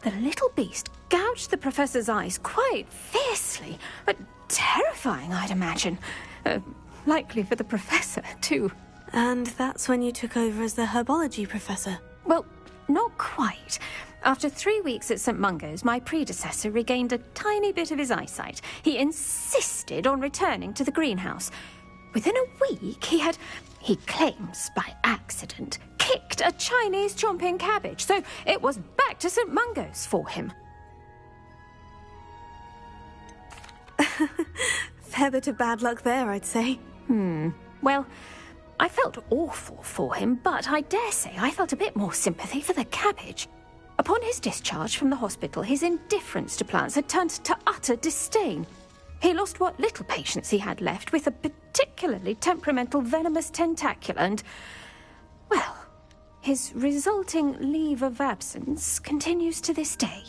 The little beast gouged the professor's eyes quite fiercely, but terrifying, I'd imagine. Likely for the professor, too. And that's when you took over as the herbology professor? Well, not quite. After 3 weeks at St. Mungo's, my predecessor regained a tiny bit of his eyesight. He insisted on returning to the greenhouse. Within a week, he claims by accident, kicked a Chinese chomping cabbage, so it was back to St. Mungo's for him. Fair bit of bad luck there, I'd say. Well, I felt awful for him, but I dare say I felt a bit more sympathy for the cabbage. Upon his discharge from the hospital, his indifference to plants had turned to utter disdain. He lost what little patience he had left with a particularly temperamental venomous tentacula and, well, his resulting leave of absence continues to this day.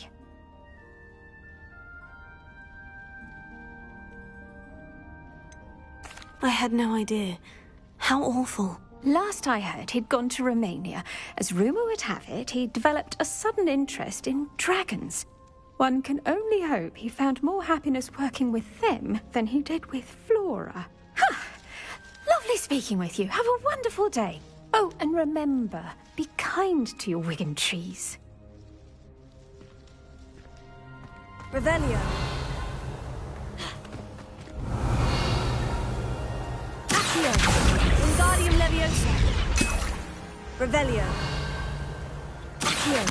I had no idea. How awful. Last I heard, he'd gone to Romania. As rumour would have it, he'd developed a sudden interest in dragons. One can only hope he found more happiness working with them than he did with Flora. Lovely speaking with you. Have a wonderful day. Oh, and remember, be kind to your wigan trees. Revelio. Accio. Wingardium Leviosa. Revelio. Accio.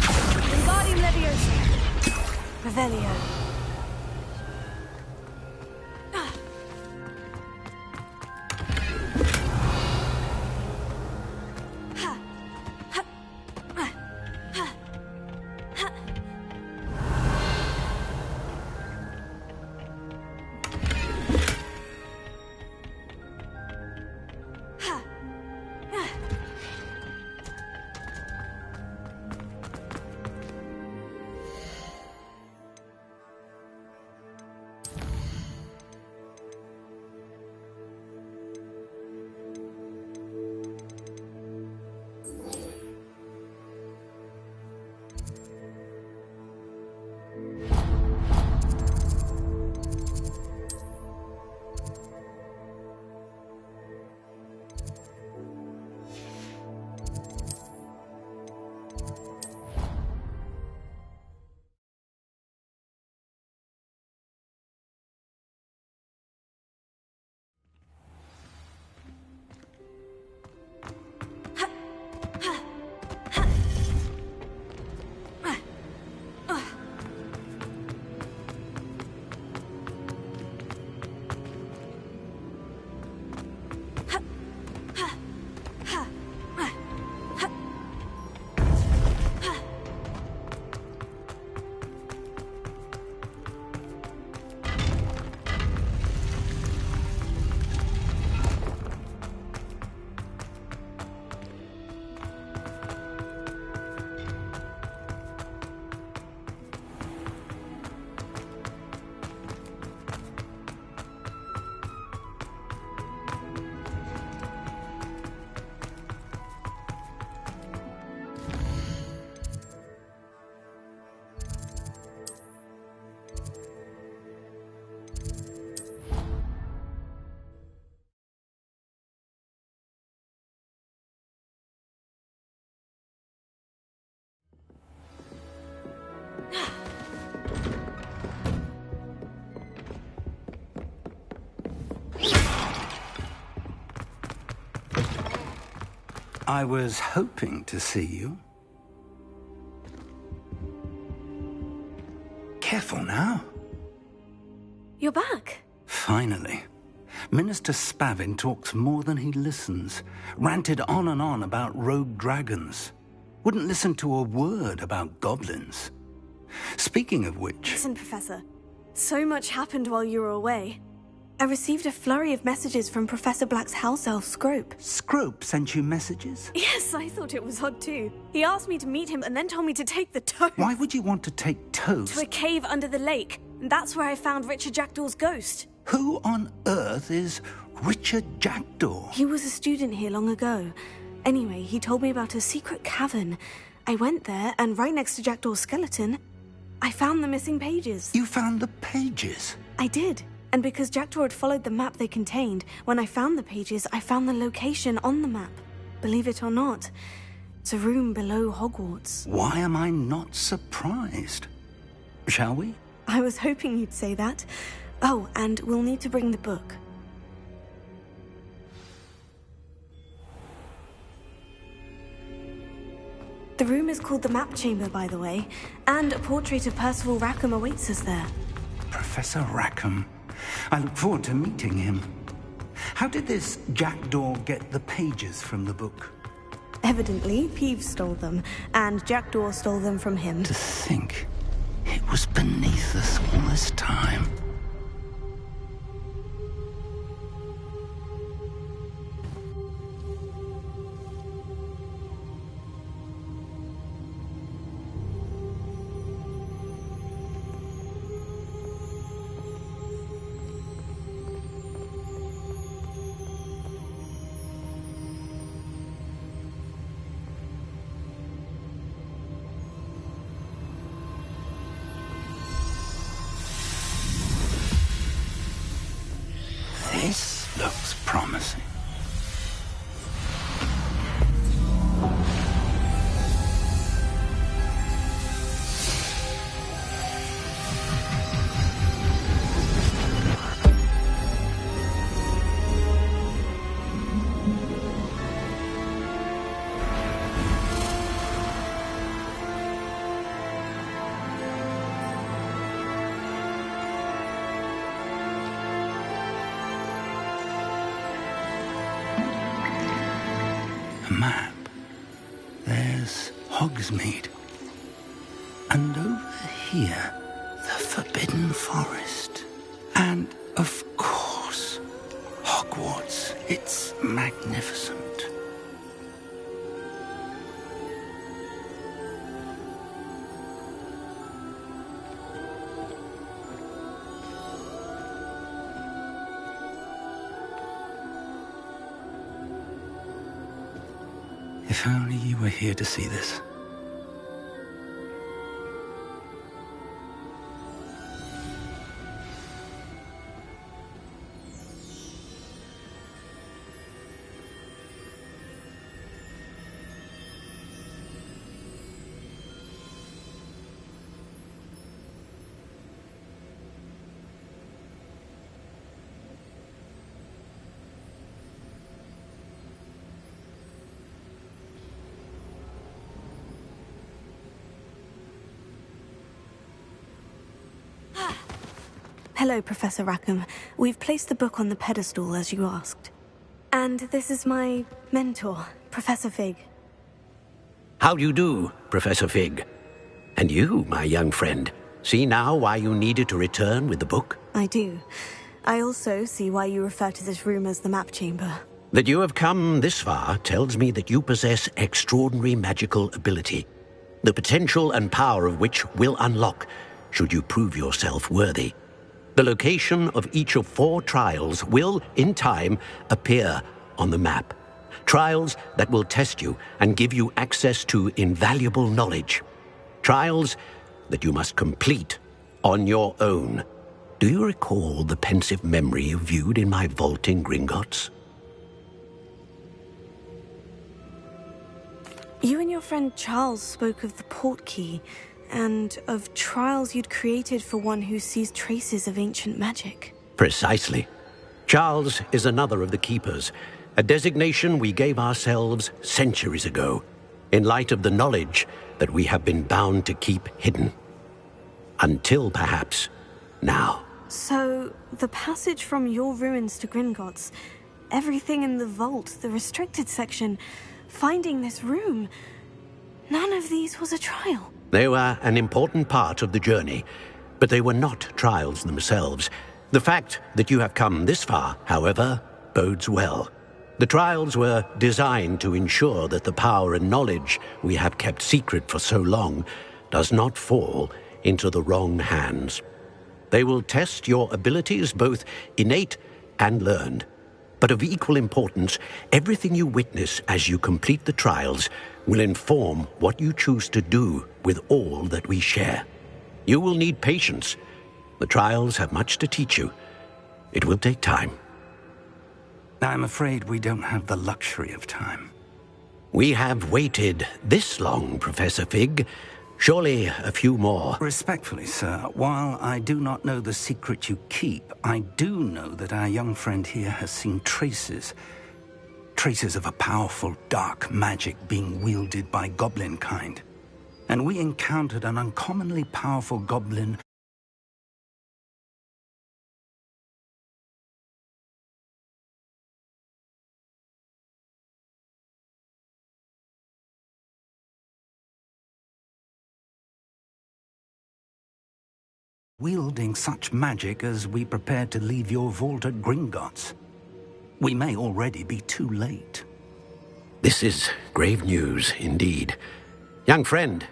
Wingardium Leviosa. Revelio. I was hoping to see you. Careful now. You're back. Finally. Minister Spavin talks more than he listens. Ranted on and on about rogue dragons. Wouldn't listen to a word about goblins. Speaking of which... Listen, Professor. So much happened while you were away. I received a flurry of messages from Professor Black's house elf, Scrope. Scrope sent you messages? Yes, I thought it was odd too. He asked me to meet him and then told me to take the toad. Why would you want to take toads? To a cave under the lake. And that's where I found Richard Jackdaw's ghost. Who on earth is Richard Jackdaw? He was a student here long ago. Anyway, he told me about a secret cavern. I went there, and right next to Jackdaw's skeleton, I found the missing pages. You found the pages? I did. And because Jackdaw had followed the map they contained, when I found the pages, I found the location on the map. Believe it or not, it's a room below Hogwarts. Why am I not surprised? Shall we? I was hoping you'd say that. Oh, and we'll need to bring the book. The room is called the Map Chamber, by the way, and a portrait of Percival Rackham awaits us there. Professor Rackham. I look forward to meeting him. How did this Jackdaw get the pages from the book? Evidently, Peeves stole them, and Jackdaw stole them from him. To think, it was beneath us all this time. This looks promising. A map. There's Hogsmeade. And over here, the Forbidden Forest. And, of course, Hogwarts. It's magnificent. If only you were here to see this. Hello, Professor Rackham. We've placed the book on the pedestal, as you asked. And this is my mentor, Professor Fig. How do you do, Professor Fig? And you, my young friend, see now why you needed to return with the book? I do. I also see why you refer to this room as the Map Chamber. That you have come this far tells me that you possess extraordinary magical ability, the potential and power of which will unlock should you prove yourself worthy. The location of each of 4 trials will, in time, appear on the map. Trials that will test you and give you access to invaluable knowledge. Trials that you must complete on your own. Do you recall the pensive memory you viewed in my vault in Gringotts? You and your friend Charles spoke of the portkey, and of trials you'd created for one who sees traces of ancient magic. Precisely. Charles is another of the keepers, a designation we gave ourselves centuries ago, in light of the knowledge that we have been bound to keep hidden. Until, perhaps, now. So, the passage from your ruins to Gringotts, everything in the vault, the restricted section, finding this room, none of these was a trial. They were an important part of the journey, but they were not trials themselves. The fact that you have come this far, however, bodes well. The trials were designed to ensure that the power and knowledge we have kept secret for so long does not fall into the wrong hands. They will test your abilities, both innate and learned. But of equal importance, everything you witness as you complete the trials will inform what you choose to do with all that we share. You will need patience. The trials have much to teach you. It will take time. I'm afraid we don't have the luxury of time. We have waited this long, Professor Fig. Surely a few more. Respectfully, sir, while I do not know the secret you keep, I do know that our young friend here has seen traces of a powerful dark magic being wielded by goblin kind. And we encountered an uncommonly powerful goblin wielding such magic as we prepare to leave your vault at Gringotts. We may already be too late. This is grave news indeed. Young friend.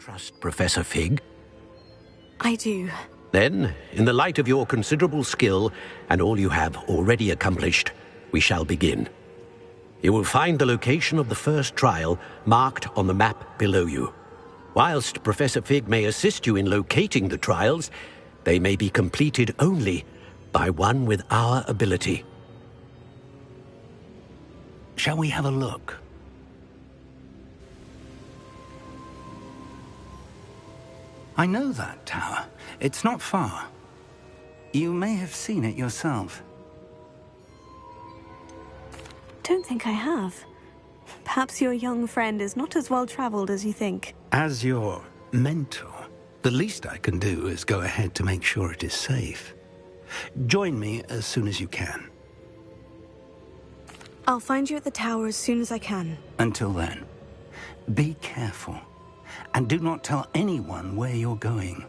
trust Professor Fig? I do. Then, in the light of your considerable skill and all you have already accomplished, we shall begin. You will find the location of the first trial marked on the map below you. Whilst Professor Fig may assist you in locating the trials, they may be completed only by one with our ability. Shall we have a look? I know that tower. It's not far. You may have seen it yourself. Don't think I have. Perhaps your young friend is not as well-traveled as you think. As your mentor, the least I can do is go ahead to make sure it is safe. Join me as soon as you can. I'll find you at the tower as soon as I can. Until then, be careful. And do not tell anyone where you're going.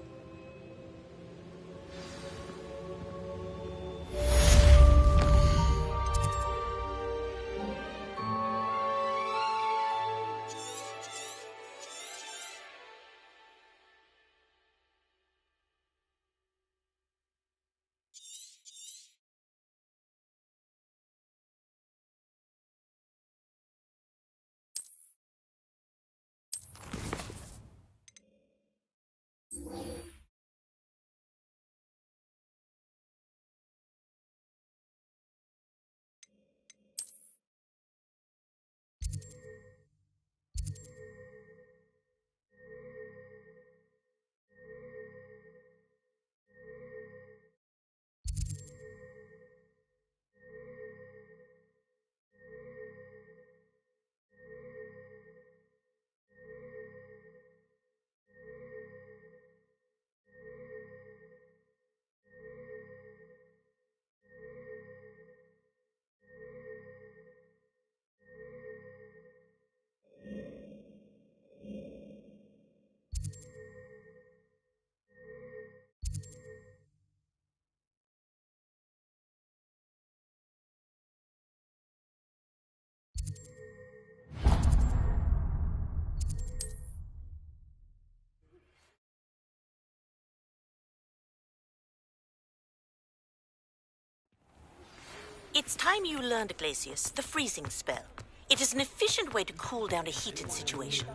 It's time you learned, Glacius, the freezing spell. It is an efficient way to cool down a heated situation.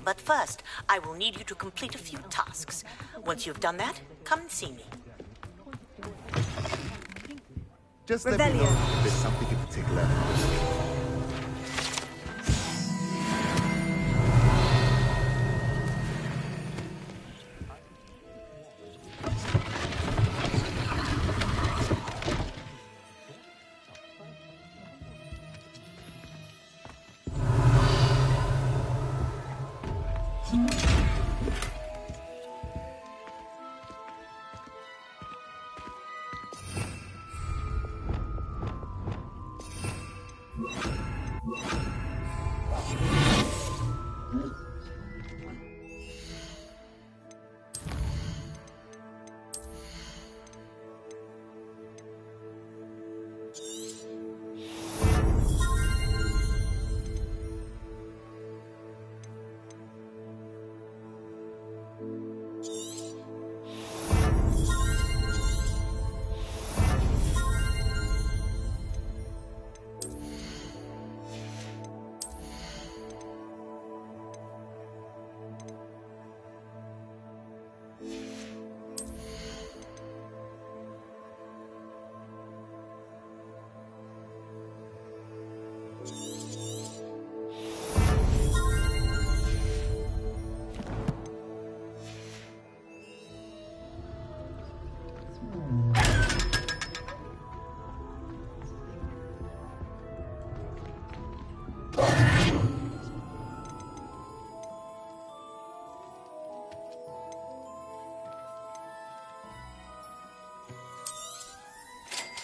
But first, I will need you to complete a few tasks. Once you've done that, come and see me. Just let me know if there's something in particular.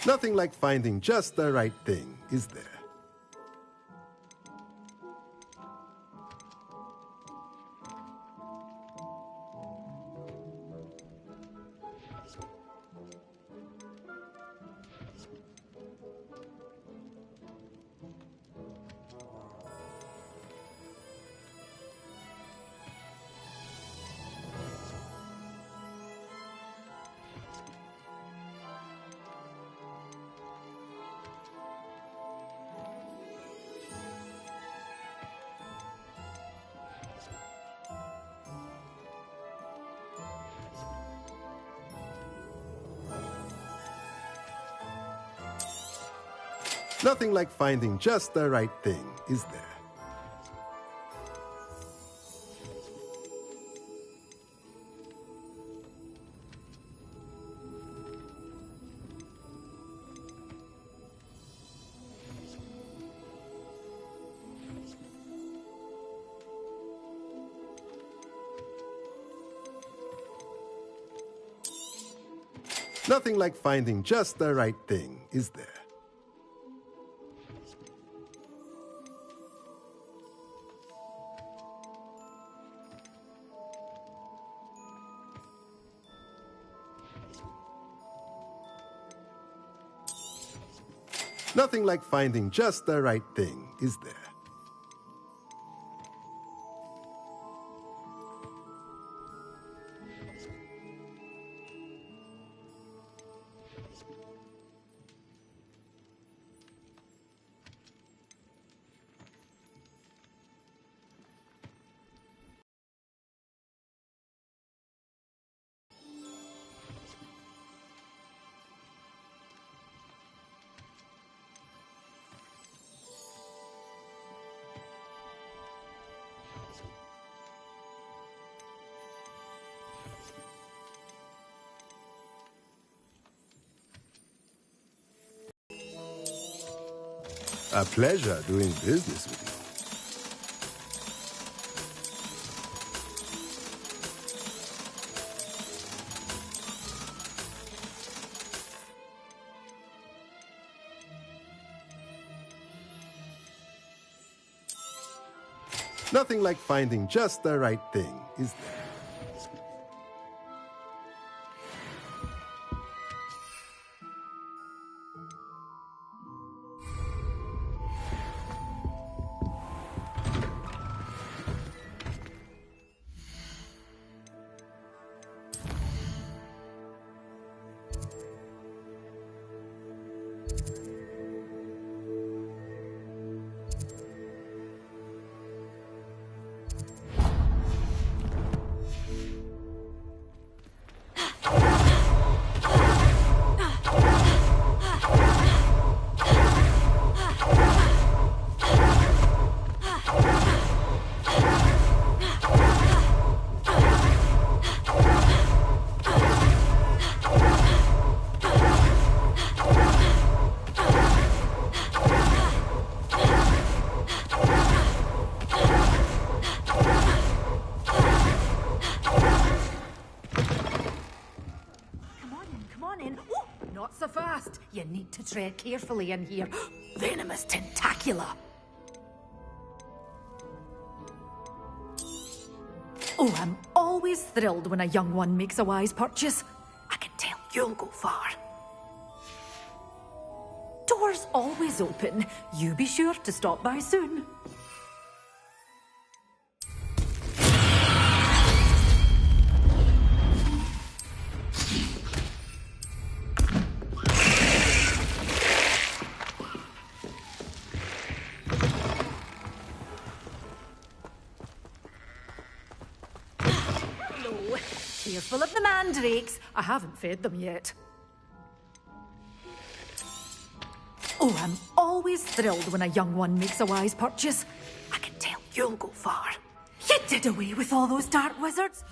Nothing like finding just the right thing, is there? Nothing like finding just the right thing, is there? Nothing like finding just the right thing, is there? Nothing like finding just the right thing, is there? A pleasure doing business with you. Nothing like finding just the right thing, is there? Not so fast. You need to tread carefully in here. Venomous tentacula. Oh, I'm always thrilled when a young one makes a wise purchase. I can tell you'll go far. Doors always open. You be sure to stop by soon. Careful of the mandrakes. I haven't fed them yet. Oh, I'm always thrilled when a young one makes a wise purchase. I can tell you'll go far. You did away with all those dark wizards.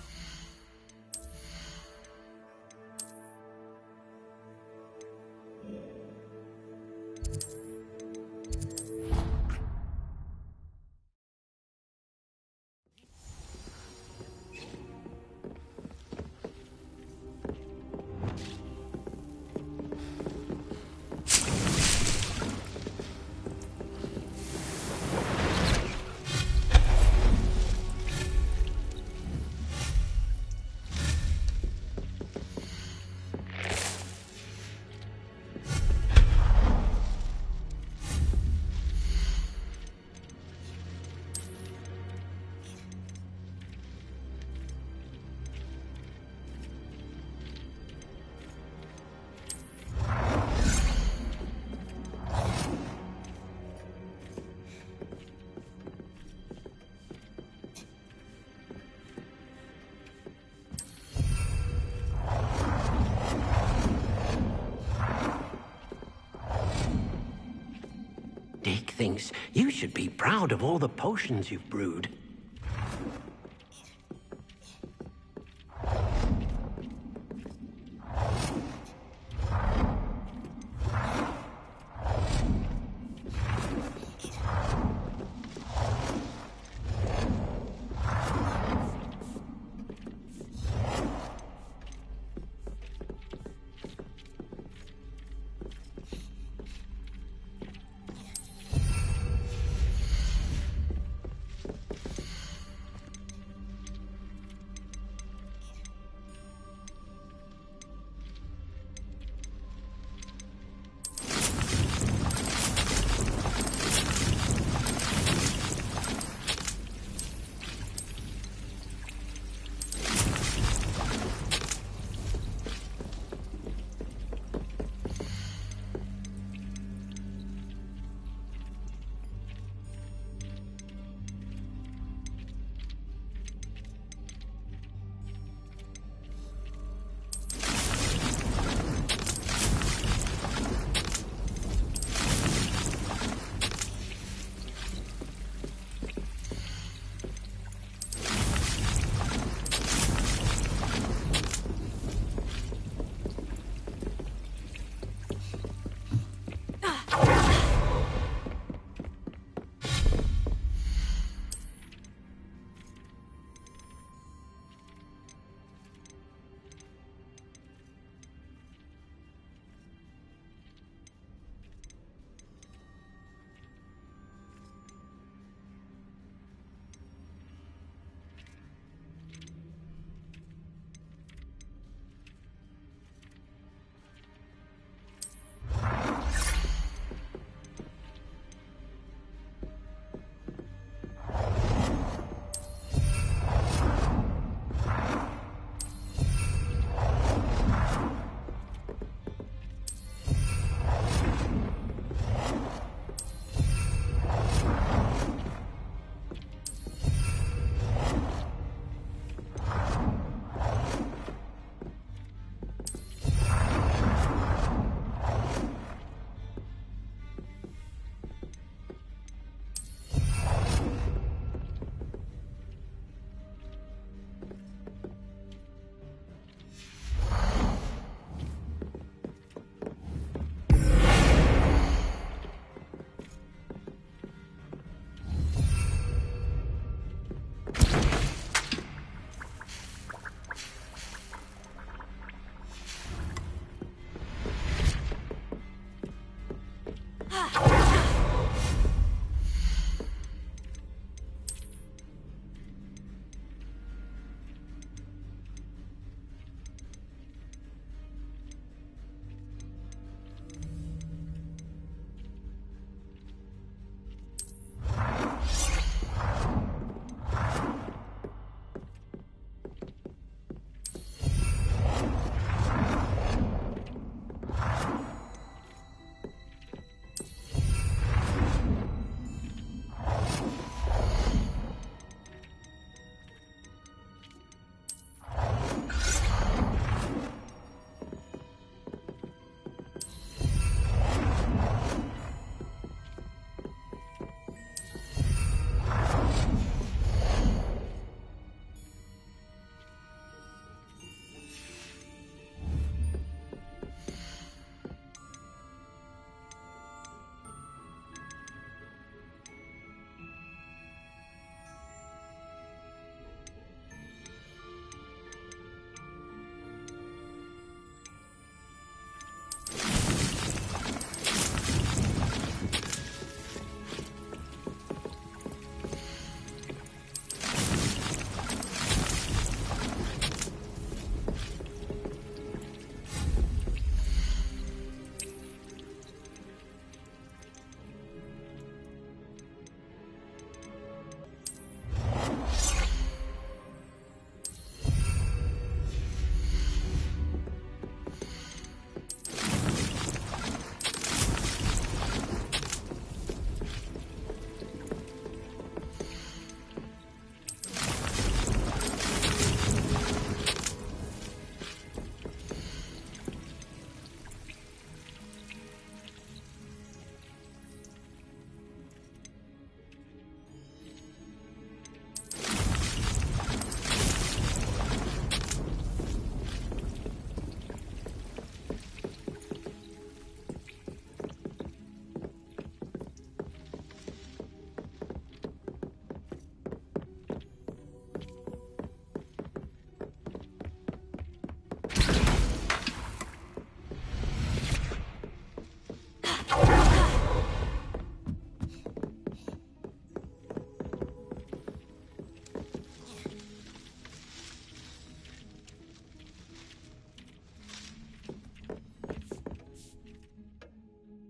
thinks you should be proud of all the potions you've brewed.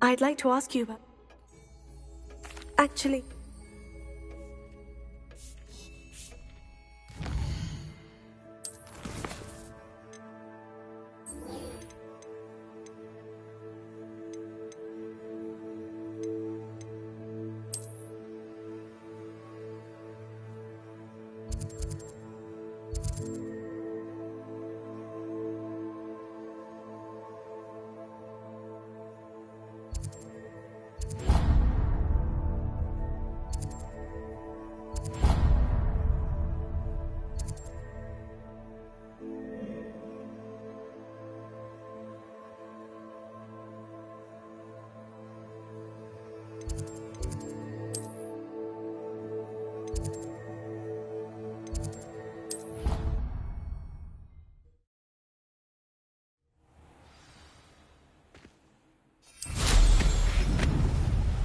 I'd like to ask you about... Actually...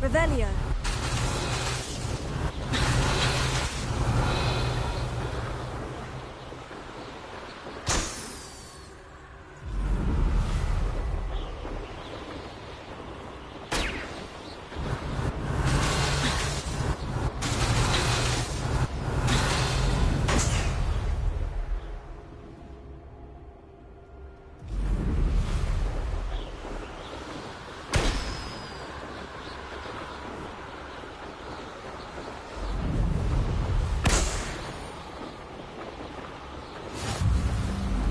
Revelio.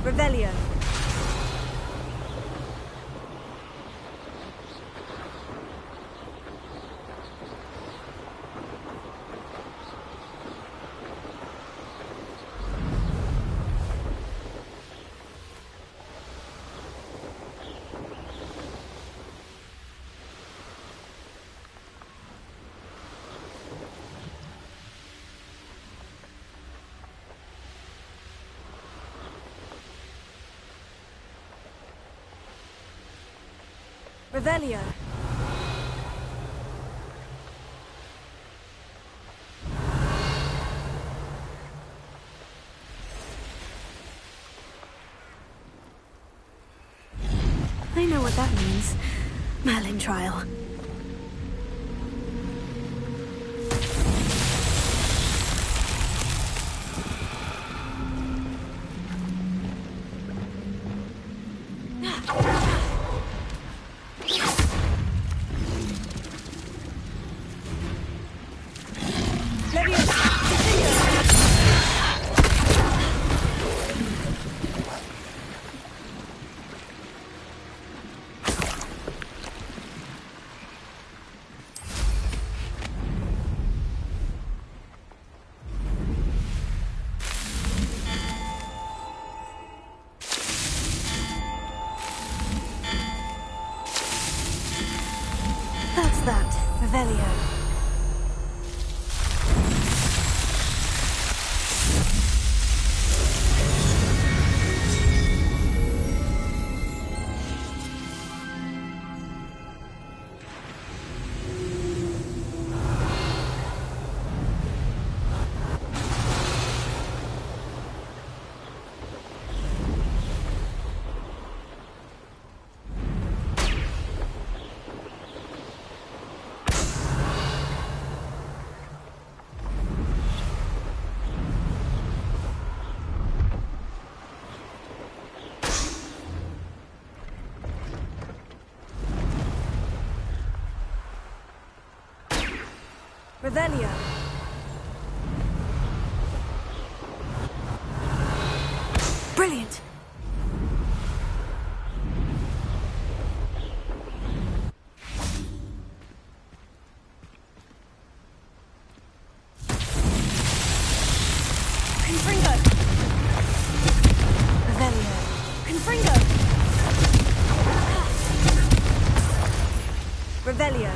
Revelio. Revelio. I know what that means. Merlin trial. That's that, Revelio. Revelio. Brilliant. Confringo. Revelio. Confringo. Revelio.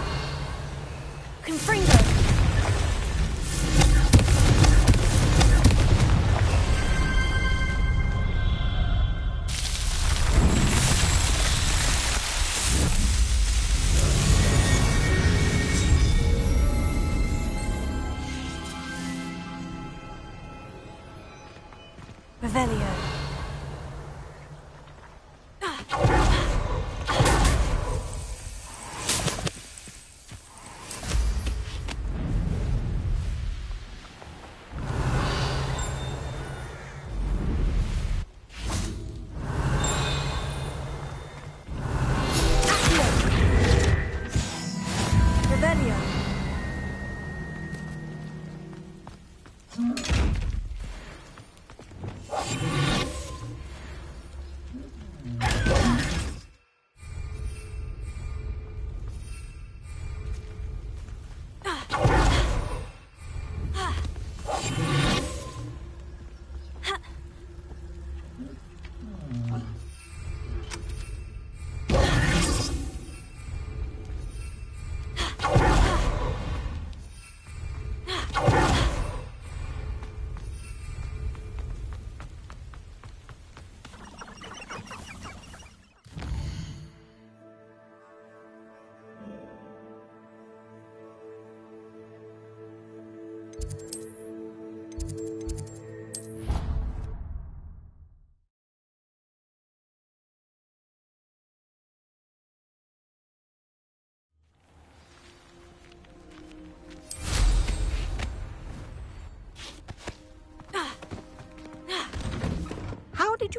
Confringo. Revelio.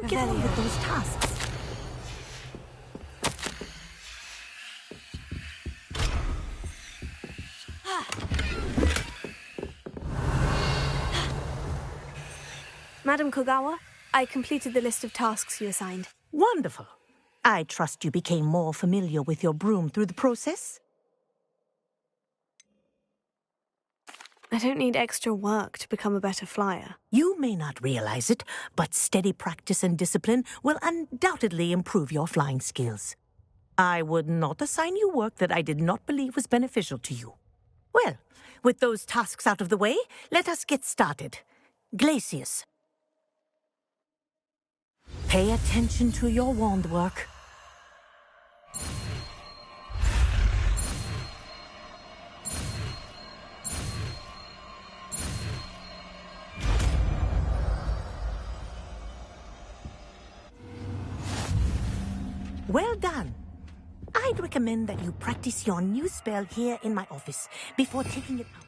get on with those tasks. Madam Kogawa, I completed the list of tasks you assigned. Wonderful. I trust you became more familiar with your broom through the process? I don't need extra work to become a better flyer. You may not realize it, but steady practice and discipline will undoubtedly improve your flying skills. I would not assign you work that I did not believe was beneficial to you. Well, with those tasks out of the way, let us get started. Glacius. Pay attention to your wand work. Well done. I'd recommend that you practice your new spell here in my office before taking it out.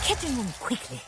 Catching them quickly.